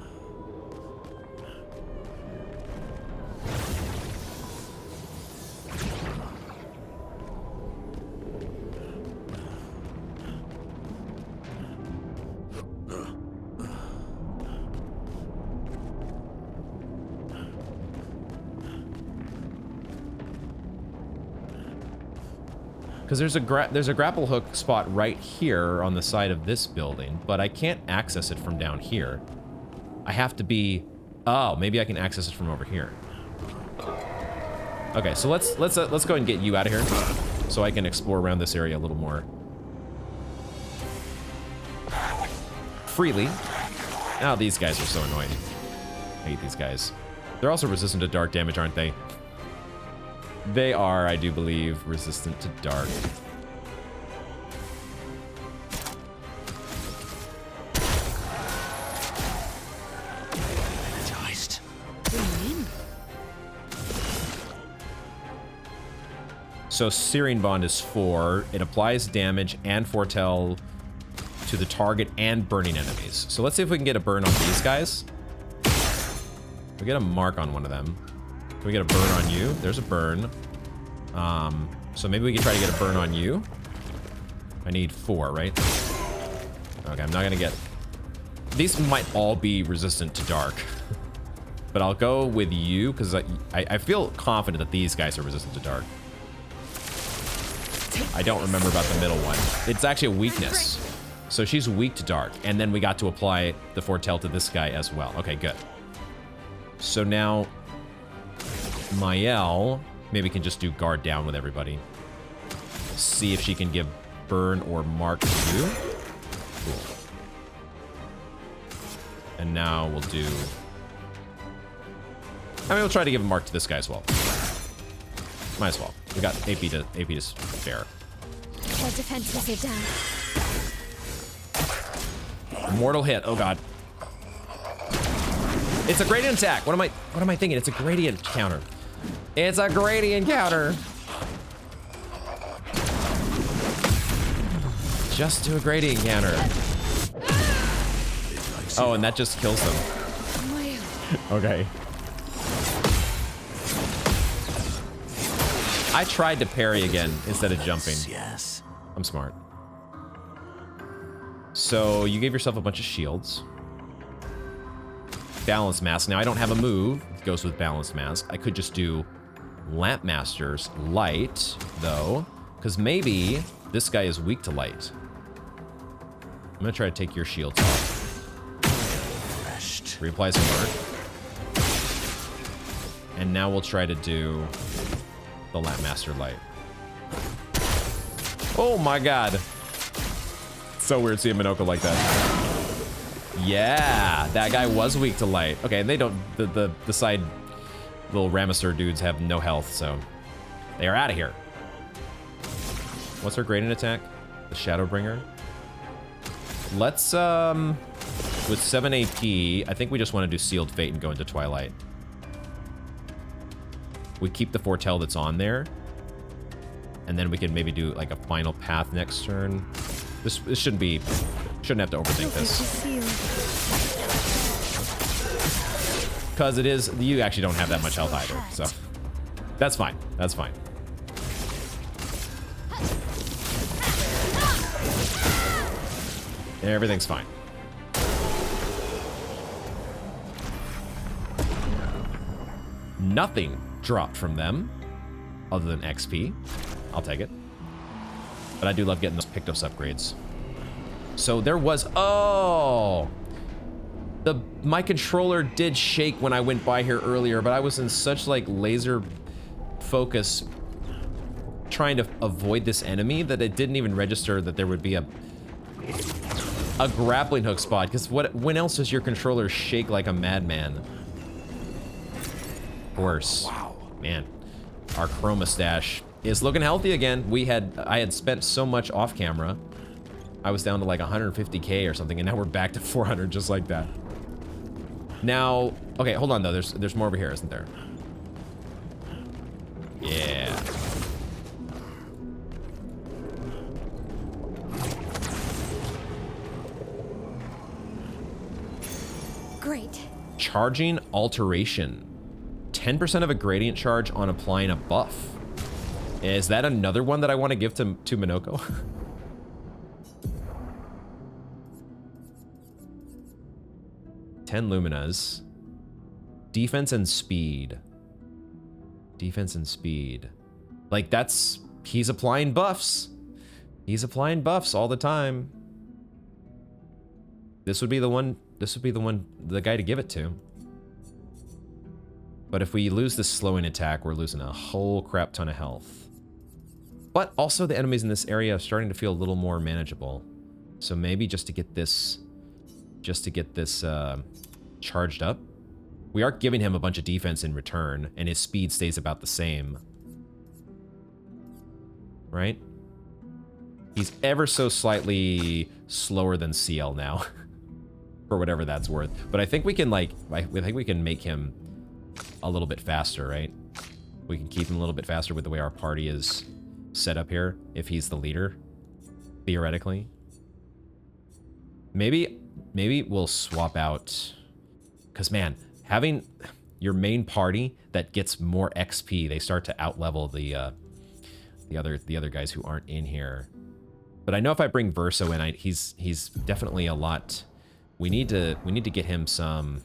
A: Because there's a grapple hook spot right here on the side of this building, but I can't access it from down here. I have to be... Oh, maybe I can access it from over here. Okay, so let's go ahead and get you out of here, so I can explore around this area a little more freely. Oh, these guys are so annoying. I hate these guys. They're also resistant to dark damage, aren't they? They are, I do believe, resistant to dark.
C: Enticed.
A: So Searing Bond is 4. It applies damage and foretell to the target and burning enemies. So let's see if we can get a burn on these guys. We get a mark on one of them. Can we get a burn on you? There's a burn. So maybe we can try to get a burn on you. I need 4, right? Okay, I'm not gonna get... These might all be resistant to dark. But I'll go with you, because I feel confident that these guys are resistant to dark. I don't remember about the middle one. It's actually a weakness. So she's weak to dark. And then we got to apply the foretell to this guy as well. Okay, good. So now... Mael maybe can just do guard down with everybody. See if she can give burn or mark to you. Cool. And now we'll do... I mean, we'll try to give a mark to this guy as well. Might as well. We got AP to spare.
D: Their defenses are down.
A: Mortal hit. Oh god. It's a gradient attack. What am I thinking? It's a gradient counter. It's a gradient counter. Just do a gradient counter. Oh, and that just kills them. Okay. I tried to parry again instead of jumping.
C: Yes.
A: I'm smart. So you gave yourself a bunch of shields. Balance Mask. Now I don't have a move. It goes with Balance Mask. I could just do Lampmaster's Light, though, because maybe this guy is weak to light. I'm gonna try to take your shields off. Reapply some work. And now we'll try to do the Lampmaster Light. Oh my god. It's so weird seeing Minoko like that. Yeah, that guy was weak to light. Okay, and they don't, the side little Ramaster dudes have no health, so they are out of here. What's her gradient attack? The Shadowbringer. Let's, with 7 AP, I think we just want to do Sealed Fate and go into Twilight. We keep the Foretell that's on there, and then we can maybe do like a Final Path next turn. This shouldn't have to overthink this. Because it is, you actually don't have that much health either, so that's fine. That's fine. Everything's fine. Nothing dropped from them other than XP. I'll take it. But I do love getting those Pictos upgrades. So there was, oh, my controller did shake when I went by here earlier, but I was in such like laser focus trying to avoid this enemy that it didn't even register that there would be a grappling hook spot. Because when else does your controller shake like a madman? Of course. Wow. Man, our chroma stash is looking healthy again. I had spent so much off camera. I was down to like 150k or something, and now we're back to 400 just like that. Now, okay, hold on though. There's more over here, isn't there? Yeah.
D: Great.
A: Charging alteration. 10% of a gradient charge on applying a buff. Is that another one that I want to give to Minoko? 10 luminas. Defense and speed. Defense and speed. Like he's applying buffs. He's applying buffs all the time. This would be the guy to give it to. But if we lose this slowing attack, we're losing a whole crap ton of health. But also the enemies in this area are starting to feel a little more manageable. So maybe just to get this charged up. We are giving him a bunch of defense in return, and his speed stays about the same. Right? He's ever so slightly slower than CL now. For whatever that's worth. But I think we can I think we can make him a little bit faster, right? We can keep him a little bit faster with the way our party is set up here, if he's the leader, theoretically. Maybe we'll swap out, because man, having your main party that gets more XP, they start to outlevel the other guys who aren't in here. But I know if I bring Verso in, he's definitely a lot. We need to get him some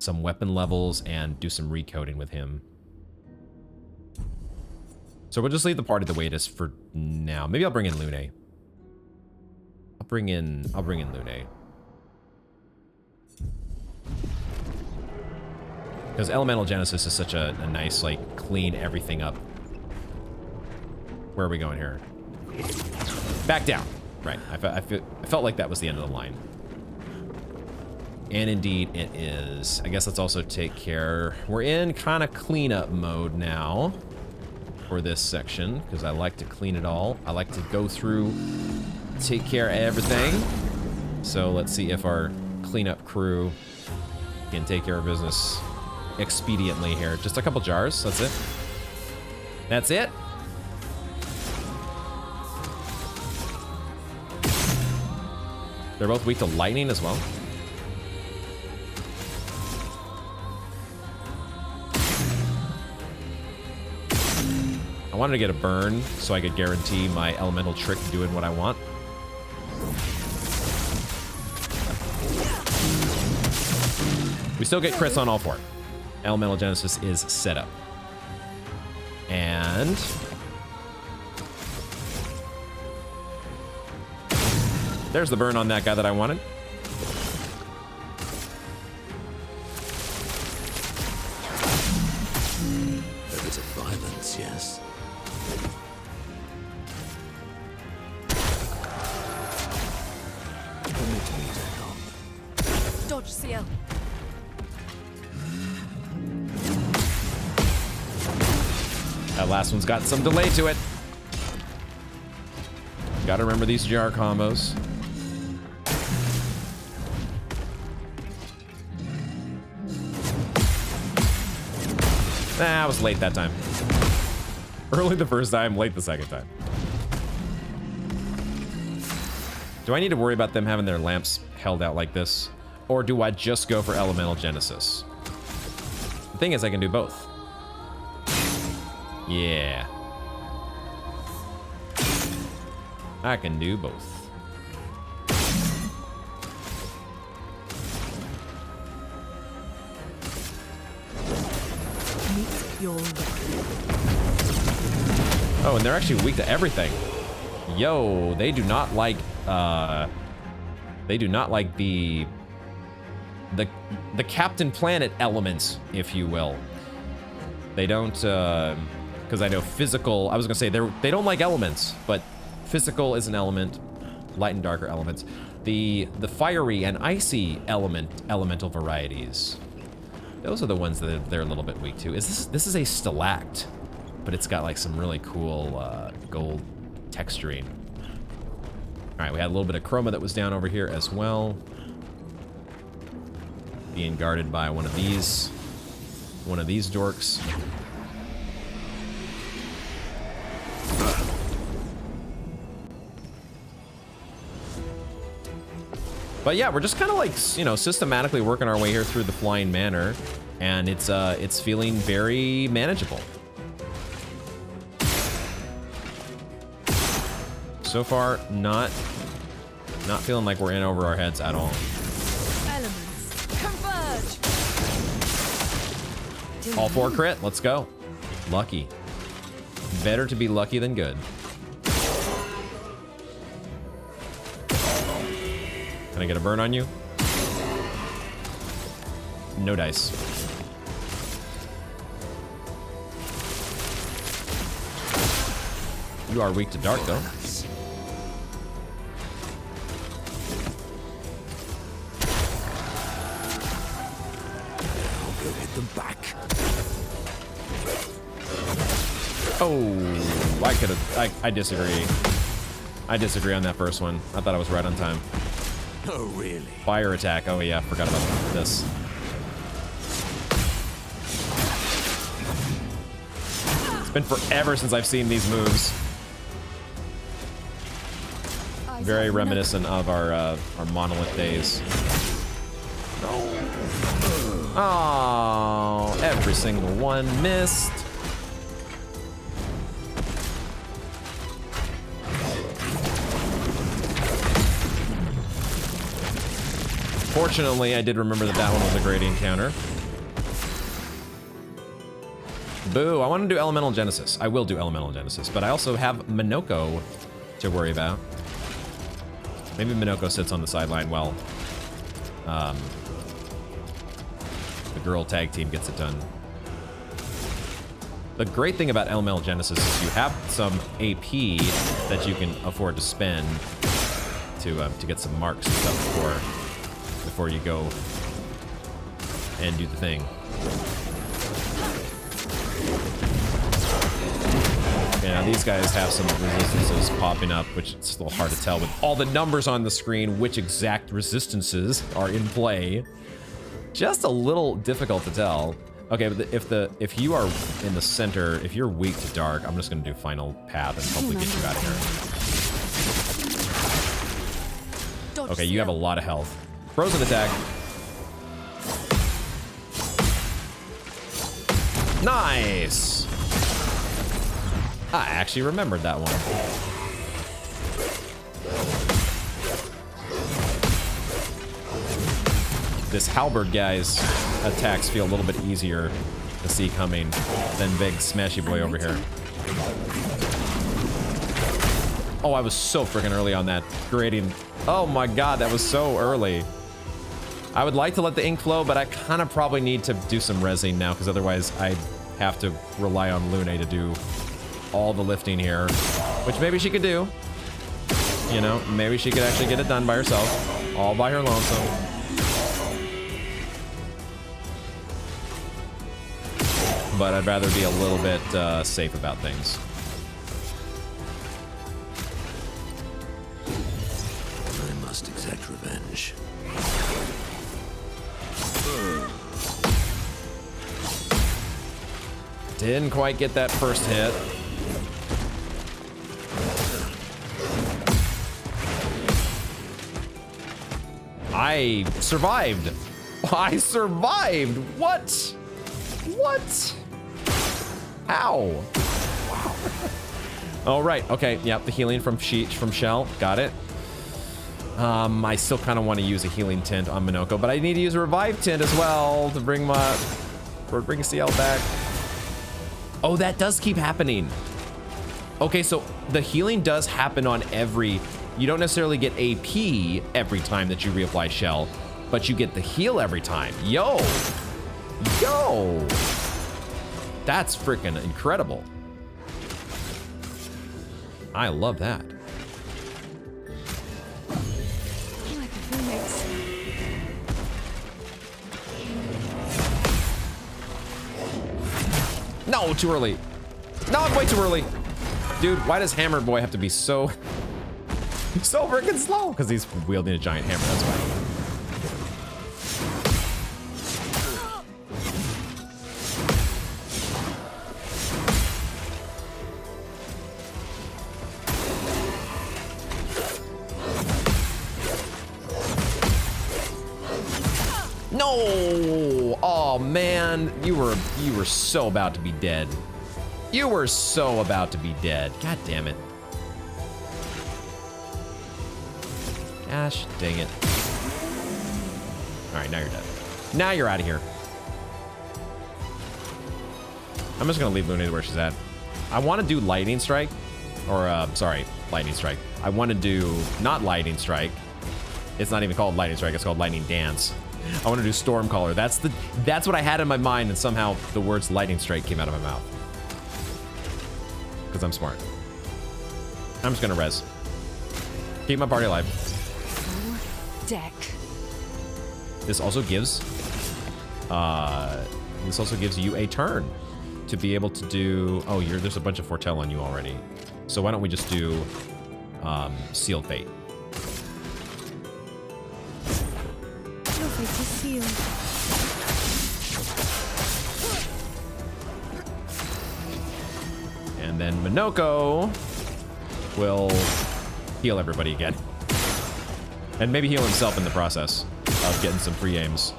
A: weapon levels and do some recoding with him. So we'll just leave the party the way it is for now. Maybe I'll bring in Lune. I'll bring in Lune. Because Elemental Genesis is such a nice, like, clean everything up. Where are we going here? Back down. Right. I felt like that was the end of the line. And indeed it is. I guess let's also take care. We're in kind of cleanup mode now for this section, because I like to clean it all. I like to go through, take care of everything. So let's see if our cleanup crew can take care of business expediently here. Just a couple jars, that's it. That's it. They're both weak to lightning as well. I wanted to get a burn so I could guarantee my elemental trick doing what I want. We still get crits on all four. Elemental Genesis is set up. And there's the burn on that guy that I wanted.
C: A bit of violence, yes. Permit me to help.
B: Dodge, CL.
A: That last one's got some delay to it. Gotta remember these jar combos. Nah, I was late that time. Early the first time, late the second time. Do I need to worry about them having their lamps held out like this? Or do I just go for Elemental Genesis? The thing is, I can do both. Yeah. I can do both. Oh, and they're actually weak to everything. Yo, they do not like the Captain Planet elements, if you will. They don't Because I know physical, I was gonna say they don't like elements, but physical is an element, light and darker elements. The fiery and icy elemental varieties, those are the ones that they're a little bit weak to. This is a stalact, but it's got like some really cool gold texturing. All right, we had a little bit of chroma that was down over here as well. Being guarded by one of these dorks. But yeah, we're just kind of like, you know, systematically working our way here through the Flying Manor, and it's feeling very manageable. So far, not feeling like we're in over our heads at all.
B: Elements converge.
A: All 4 crit, let's go. Lucky. Better to be lucky than good. Can I get a burn on you? No dice. You are weak to dark, though.
C: I'll go hit them back.
A: Oh, I disagree. I disagree on that first one. I thought I was right on time.
C: Oh, really?
A: Fire attack. Oh yeah, forgot about this. It's been forever since I've seen these moves. Very reminiscent of our monolith days. Oh, every single one missed. Fortunately, I did remember that that one was a gradient counter. Boo, I want to do Elemental Genesis. I will do Elemental Genesis, but I also have Minoko to worry about. Maybe Minoko sits on the sideline while the girl tag team gets it done. The great thing about Elemental Genesis is you have some AP that you can afford to spend to get some marks and stuff before you go and do the thing. Yeah, these guys have some resistances popping up, which it's a little hard to tell with all the numbers on the screen which exact resistances are in play. Just a little difficult to tell. Okay, but if you are in the center, if you're weak to dark, I'm just gonna do Final Path and hopefully get you out of here. Okay, you have a lot of health. Frozen attack. Nice. I actually remembered that one. This halberd guy's attacks feel a little bit easier to see coming than big smashy boy over here. Oh, I was so freaking early on that grading. Oh my god, that was so early. I would like to let the ink flow, but I kind of probably need to do some resin now, because otherwise I have to rely on Lune to do all the lifting here, which maybe she could do. You know, maybe she could actually get it done by herself, all by her lonesome. But I'd rather be a little bit safe about things.
C: I must exact revenge.
A: Didn't quite get that first hit. I survived. I survived. What? What? How? Oh, right. Okay. Yep. The healing from Shell. Got it. I still kind of want to use a healing tint on Minoko, but I need to use a revive tint as well to bring CL back. Oh, that does keep happening. Okay, so the healing does happen on every... You don't necessarily get AP every time that you reapply Shell, but you get the heal every time. Yo! Yo! That's freaking incredible. I love that.
B: Like a phoenix.
A: No, too early. No, I'm way too early. Dude, why does Hammer Boy have to be so freaking slow? Because he's wielding a giant hammer, that's why. No! Oh man, you were so about to be dead. You were so about to be dead. God damn it. Gosh dang it. Alright, now you're dead. Now you're out of here. I'm just gonna leave Luna where she's at. I want to do Lightning Strike. Or, sorry, Lightning Strike. I want to do, not Lightning Strike. It's not even called Lightning Strike, it's called Lightning Dance. I want to do Stormcaller. That's what I had in my mind, and somehow the words Lightning Strike came out of my mouth. Because I'm smart. I'm just gonna res. Keep my party alive.
B: Deck.
A: This also gives you a turn to be able to do. Oh, there's a bunch of foretell on you already. So why don't we just do Sealed Fate?
B: Your fate is sealed.
A: And then Minoko will heal everybody again. And maybe heal himself in the process of getting some free aims.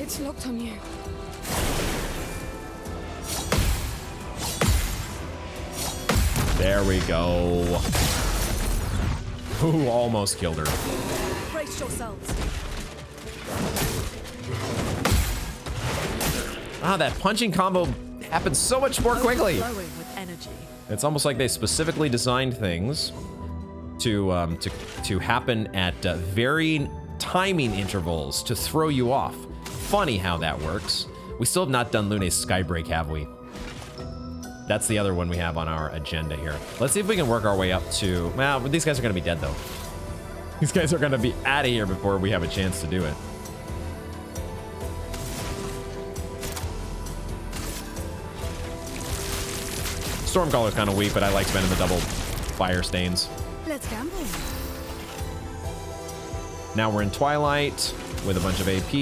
B: It's locked on you.
A: There we go. Ooh, almost killed her.
B: Brace yourselves.
A: Ah, that punching combo happens so much more quickly.
B: Glowing with energy.
A: It's almost like they specifically designed things to happen at varying timing intervals to throw you off. Funny how that works. We still have not done Lune's Skybreak, have we? That's the other one we have on our agenda here. Let's see if we can work our way up to... Well, these guys are going to be dead, though. These guys are going to be out of here before we have a chance to do it. Stormcaller's kind of weak, but I like spending the double fire stains.
B: Let's gamble.
A: Now we're in Twilight with a bunch of AP.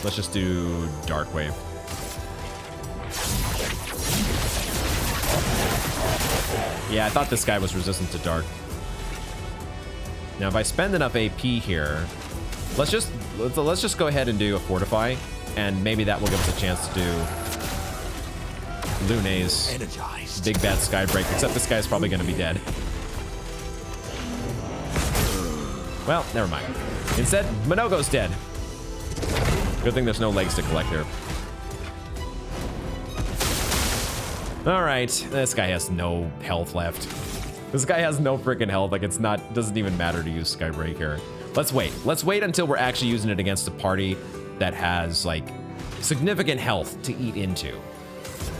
A: Let's just do Dark Wave. Yeah, I thought this guy was resistant to Dark. Now, if I spend enough AP here, let's just go ahead and do a Fortify, and maybe that will give us a chance to do Lune's Big Bad Skybreak, except this guy's probably going to be dead. Well, never mind. Instead, Minoko's dead. Good thing there's no legs to collect here. All right, this guy has no health left. This guy has no freaking health. Like, doesn't even matter to use Skybreak here. Let's wait. Let's wait until we're actually using it against a party that has, like, significant health to eat into.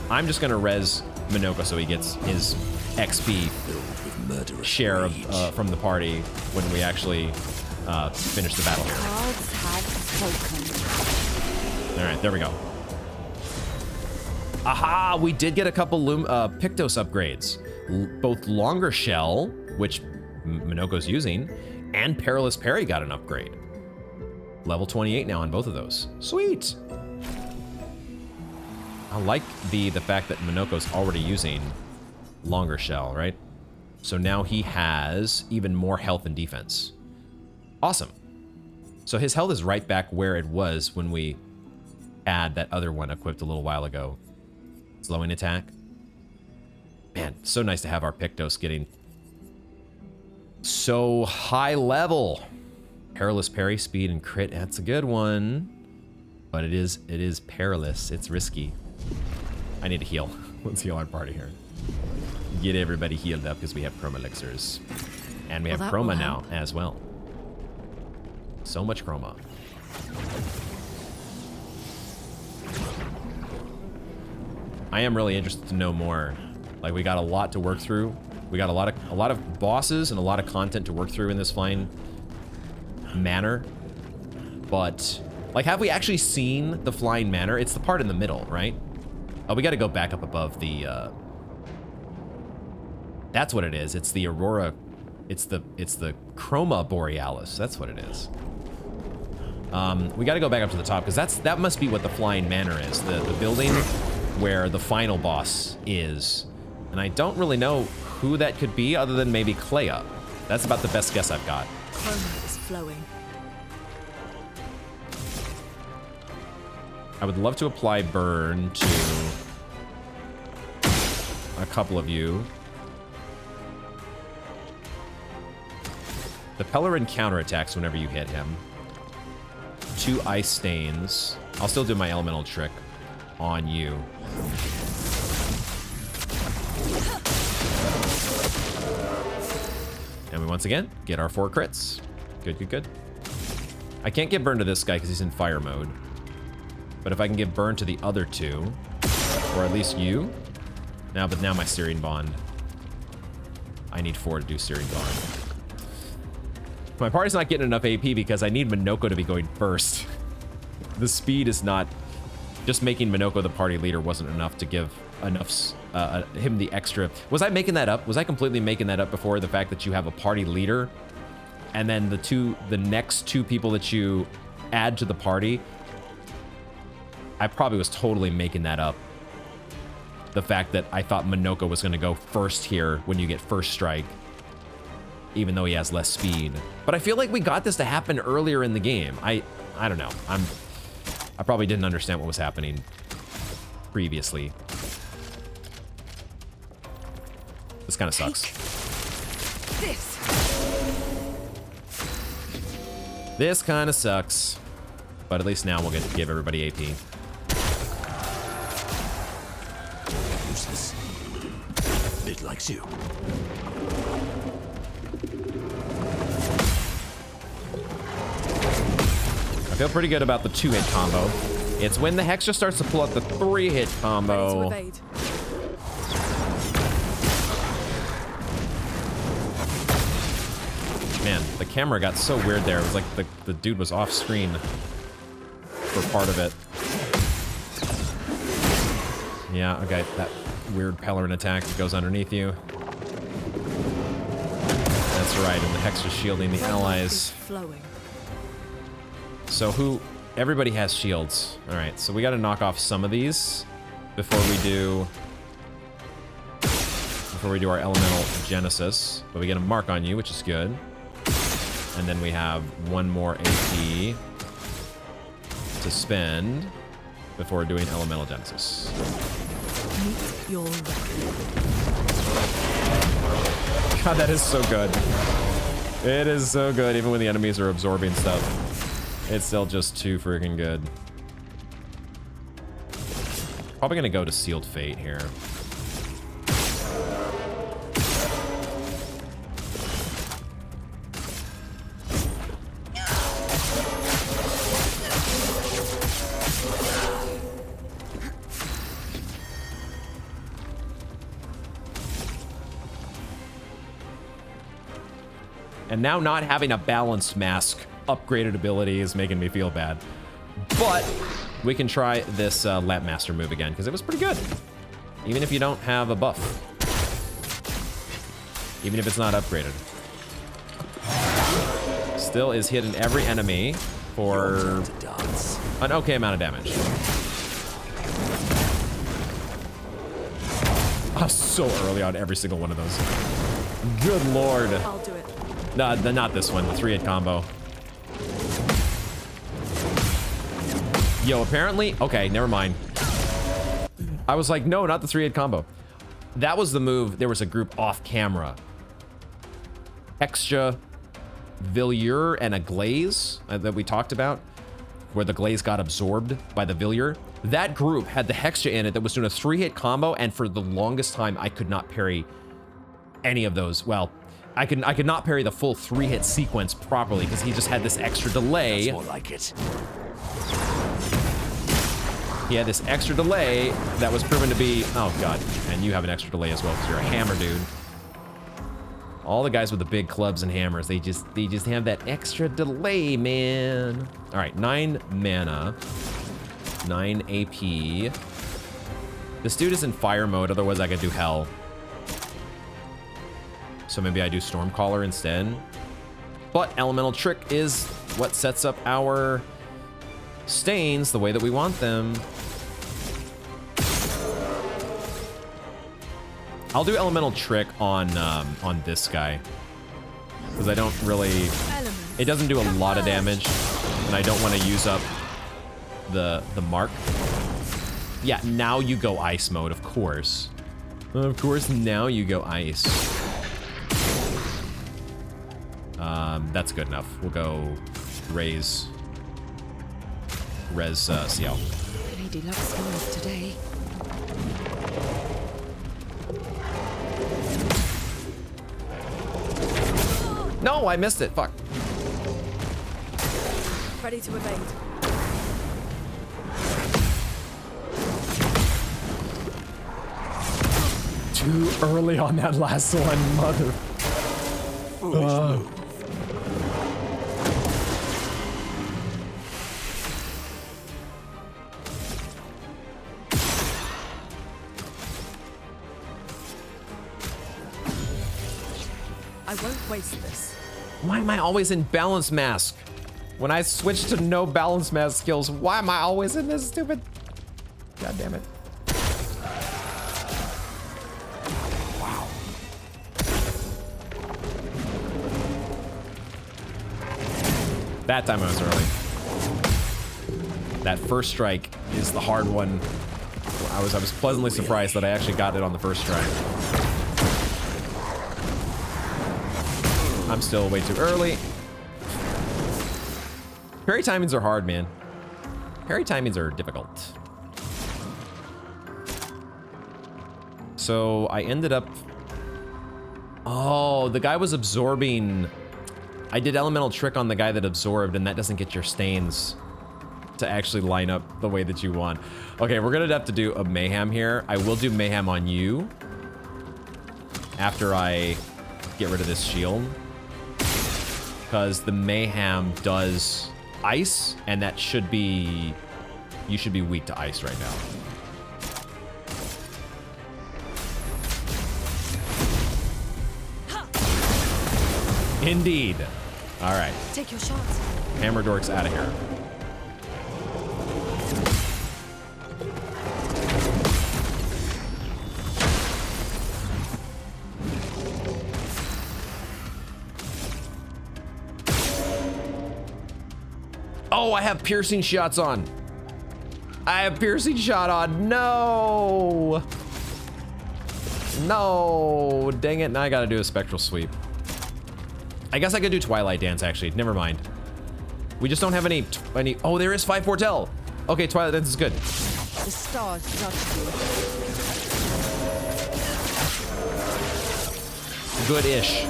A: I'm just gonna res Minoko so he gets his XP share of, from the party when we actually finish the battle here.
B: Cards have spoken.
A: All right, there we go. Aha, we did get a couple Pictos upgrades. Both Longer Shell, which Minoko's using, and Perilous Parry got an upgrade. Level 28 now on both of those. Sweet. I like the fact that Minoko's already using Longer Shell, right? So now he has even more health and defense. Awesome. So his health is right back where it was when we had that other one equipped a little while ago. Slowing attack. Man, so nice to have our Pictos getting so high level. Perilous Parry, speed, and crit. That's a good one. But it is perilous. It's risky. I need to heal. Let's heal our party here. Get everybody healed up because we have Chroma Elixirs. And we have Chroma now as well. So much chroma. I am really interested to know more. Like, we got a lot to work through. We got a lot of bosses and a lot of content to work through in this flying manor. But, like, have we actually seen the flying manor? It's the part in the middle, right? Oh, we got to go back up above the, that's what it is. It's the Aurora. It's the Chroma Borealis. That's what it is. We got to go back up to the top because that must be what the flying manor is. The building where the final boss is. And I don't really know who that could be other than maybe Clea. That's about the best guess I've got.
B: Chroma is flowing.
A: I would love to apply burn to a couple of you. The Pellerin counterattacks whenever you hit him. 2 ice stains. I'll still do my elemental trick on you. And we once again get our 4 crits. Good, good, good. I can't give burn to this guy because he's in fire mode. But if I can give burn to the other 2, or at least you. But now my Searing Bond. I need 4 to do Searing Bond. My party's not getting enough AP because I need Minoko to be going first. The speed is not... Just making Minoko the party leader wasn't enough to give him the extra... Was I making that up? Was I completely making that up before? The fact that you have a party leader and then the next 2 people that you add to the party, I probably was totally making that up. The fact that I thought Minoko was going to go first here when you get first strike, even though he has less speed. But I feel like we got this to happen earlier in the game. I don't know. I probably didn't understand what was happening previously. This kind of sucks. This kind of sucks. But at least now we'll get to give everybody AP.
C: Useless. It likes you.
A: I feel pretty good about the 2-hit combo. It's when the Hexa starts to pull out the 3-hit combo.
B: Ready to evade.
A: Man, the camera got so weird there. It was like the dude was off screen for part of it. Yeah, okay, that weird Pellerin attack goes underneath you. That's right, and the Hexa shielding the allies.
B: Flowing.
A: So everybody has shields. All right, so we got to knock off some of these before we do our elemental genesis. But we get a mark on you, which is good. And then we have 1 more AP to spend before doing elemental genesis.
B: Meet your reckoning.
A: God, that is so good. It is so good, even when the enemies are absorbing stuff. It's still just too freaking good. Probably gonna go to Sealed Fate here. And now not having a balanced mask upgraded ability is making me feel bad. But we can try this Lap Master move again, because it was pretty good. Even if you don't have a buff. Even if it's not upgraded. Still is hitting every enemy for an okay amount of damage. Oh, so early on every single one of those. Good lord.
B: I'll do it.
A: No, not this one, the 3-hit combo. Yo, apparently, okay, never mind. I was like, no, not the 3-hit combo. That was the move. There was a group off camera. Hexja, Villiers, and a Glaze that we talked about, where the Glaze got absorbed by the Villiers. That group had the Hexja in it that was doing a 3-hit combo, and for the longest time, I could not parry any of those. Well, I could not parry the full 3-hit sequence properly because he just had this extra delay.
C: That's more like it.
A: He had this extra delay that was proven to be, oh god, and you have an extra delay as well because you're a hammer dude. All the guys with the big clubs and hammers, they just have that extra delay, man. All right, 9 mana, 9 AP. This dude is in fire mode, otherwise I could do hell. So maybe I do Stormcaller instead. But Elemental Trick is what sets up our stains the way that we want them. I'll do Elemental Trick on this guy because I don't really. It doesn't do a lot of damage, and I don't want to use up the mark. Yeah, now you go ice mode, of course. Of course, now you go ice. That's good enough. We'll go res CL.
B: Lady loves stars today.
A: No, I missed it. Fuck.
B: Ready to evade.
A: Too early on that last one, mother.
C: Foolish move.
B: I won't waste this.
A: Why am I always in balance mask? When I switch to no balance mask skills, why am I always in this stupid? God damn it. Wow. That time I was early. That first strike is the hard one. I was pleasantly surprised that I actually got it on the first strike. I'm still way too early. Parry timings are hard, man. Parry timings are difficult. So I ended up... Oh, the guy was absorbing... I did Elemental Trick on the guy that absorbed, and that doesn't get your stains to actually line up the way that you want. Okay, we're gonna have to do a Mayhem here. I will do Mayhem on you after I get rid of this shield. Because the Mayhem does ice, and that should be... You should be weak to ice right now. Indeed. All right.
B: Take your shots.
A: Hammer Dork's out of here. Oh, I have piercing shots on. I have piercing shot on. No. No. Dang it. Now I got to do a spectral sweep. I guess I could do Twilight Dance, actually. Never mind. We just don't have any... Oh, there is 5 Foretell. Okay, Twilight Dance is good.
B: The stars judged you.
A: Good-ish.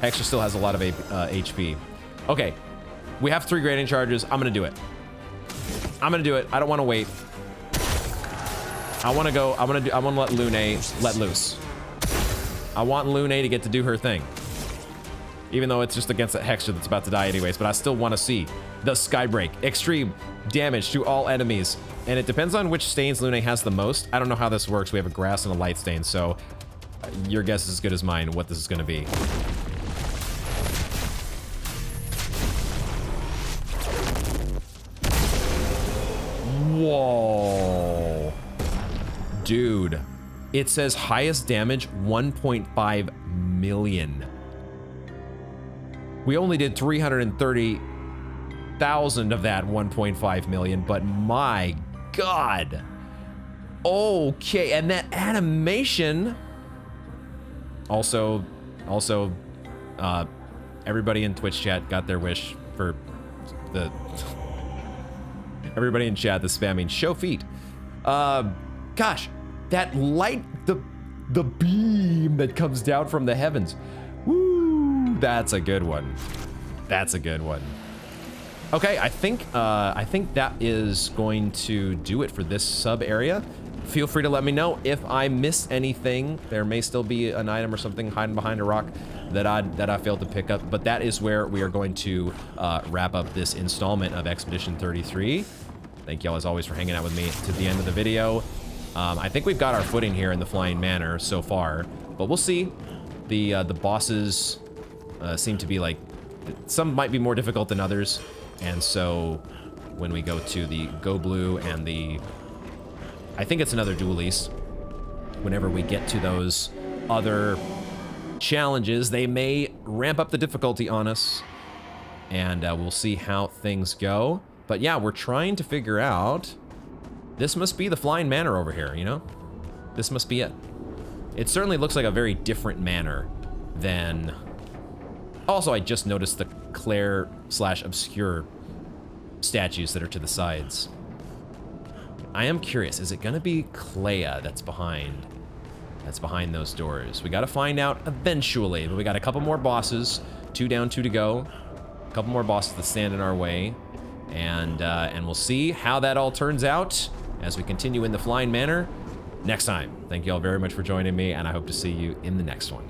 A: Hexer still has a lot of HP. Okay. We have 3 grading charges. I'm gonna do it. I'm gonna do it. I don't want to wait. I want to go. I want to let Lune let loose. I want Lune to get to do her thing. Even though it's just against that Hexer that's about to die anyways, but I still want to see the Skybreak. Extreme damage to all enemies. And it depends on which stains Lune has the most. I don't know how this works. We have a grass and a light stain, so your guess is as good as mine what this is going to be. Whoa. Dude. It says highest damage 1.5 million. We only did 330,000 of that 1.5 million, but my God. Okay, and that animation. Also, everybody in Twitch chat got their wish for the... Everybody in chat that's spamming show feet. Gosh, that light, the beam that comes down from the heavens. Woo! That's a good one. That's a good one. Okay, I think that is going to do it for this sub area. Feel free to let me know if I miss anything. There may still be an item or something hiding behind a rock that I failed to pick up, but that is where we are going to wrap up this installment of Expedition 33. Thank y'all as always for hanging out with me to the end of the video. I think we've got our footing here in the Flying Manor so far, but we'll see. The bosses seem to be like, some might be more difficult than others, and so when we go to the Go Blue and the, I think it's another Dualies, whenever we get to those other challenges, they may ramp up the difficulty on us, and we'll see how things go. But yeah, we're trying to figure out, this must be the Flying Manor over here, you know? This must be it. It certainly looks like a very different manor than... Also, I just noticed the Claire/Obscure statues that are to the sides. I am curious, is it gonna be Clea that's behind those doors? We gotta find out eventually, but we got a couple more bosses, 2 down, 2 to go. A couple more bosses that stand in our way, and we'll see how that all turns out as we continue in the Flying Manor next time. Thank you all very much for joining me, and I hope to see you in the next one.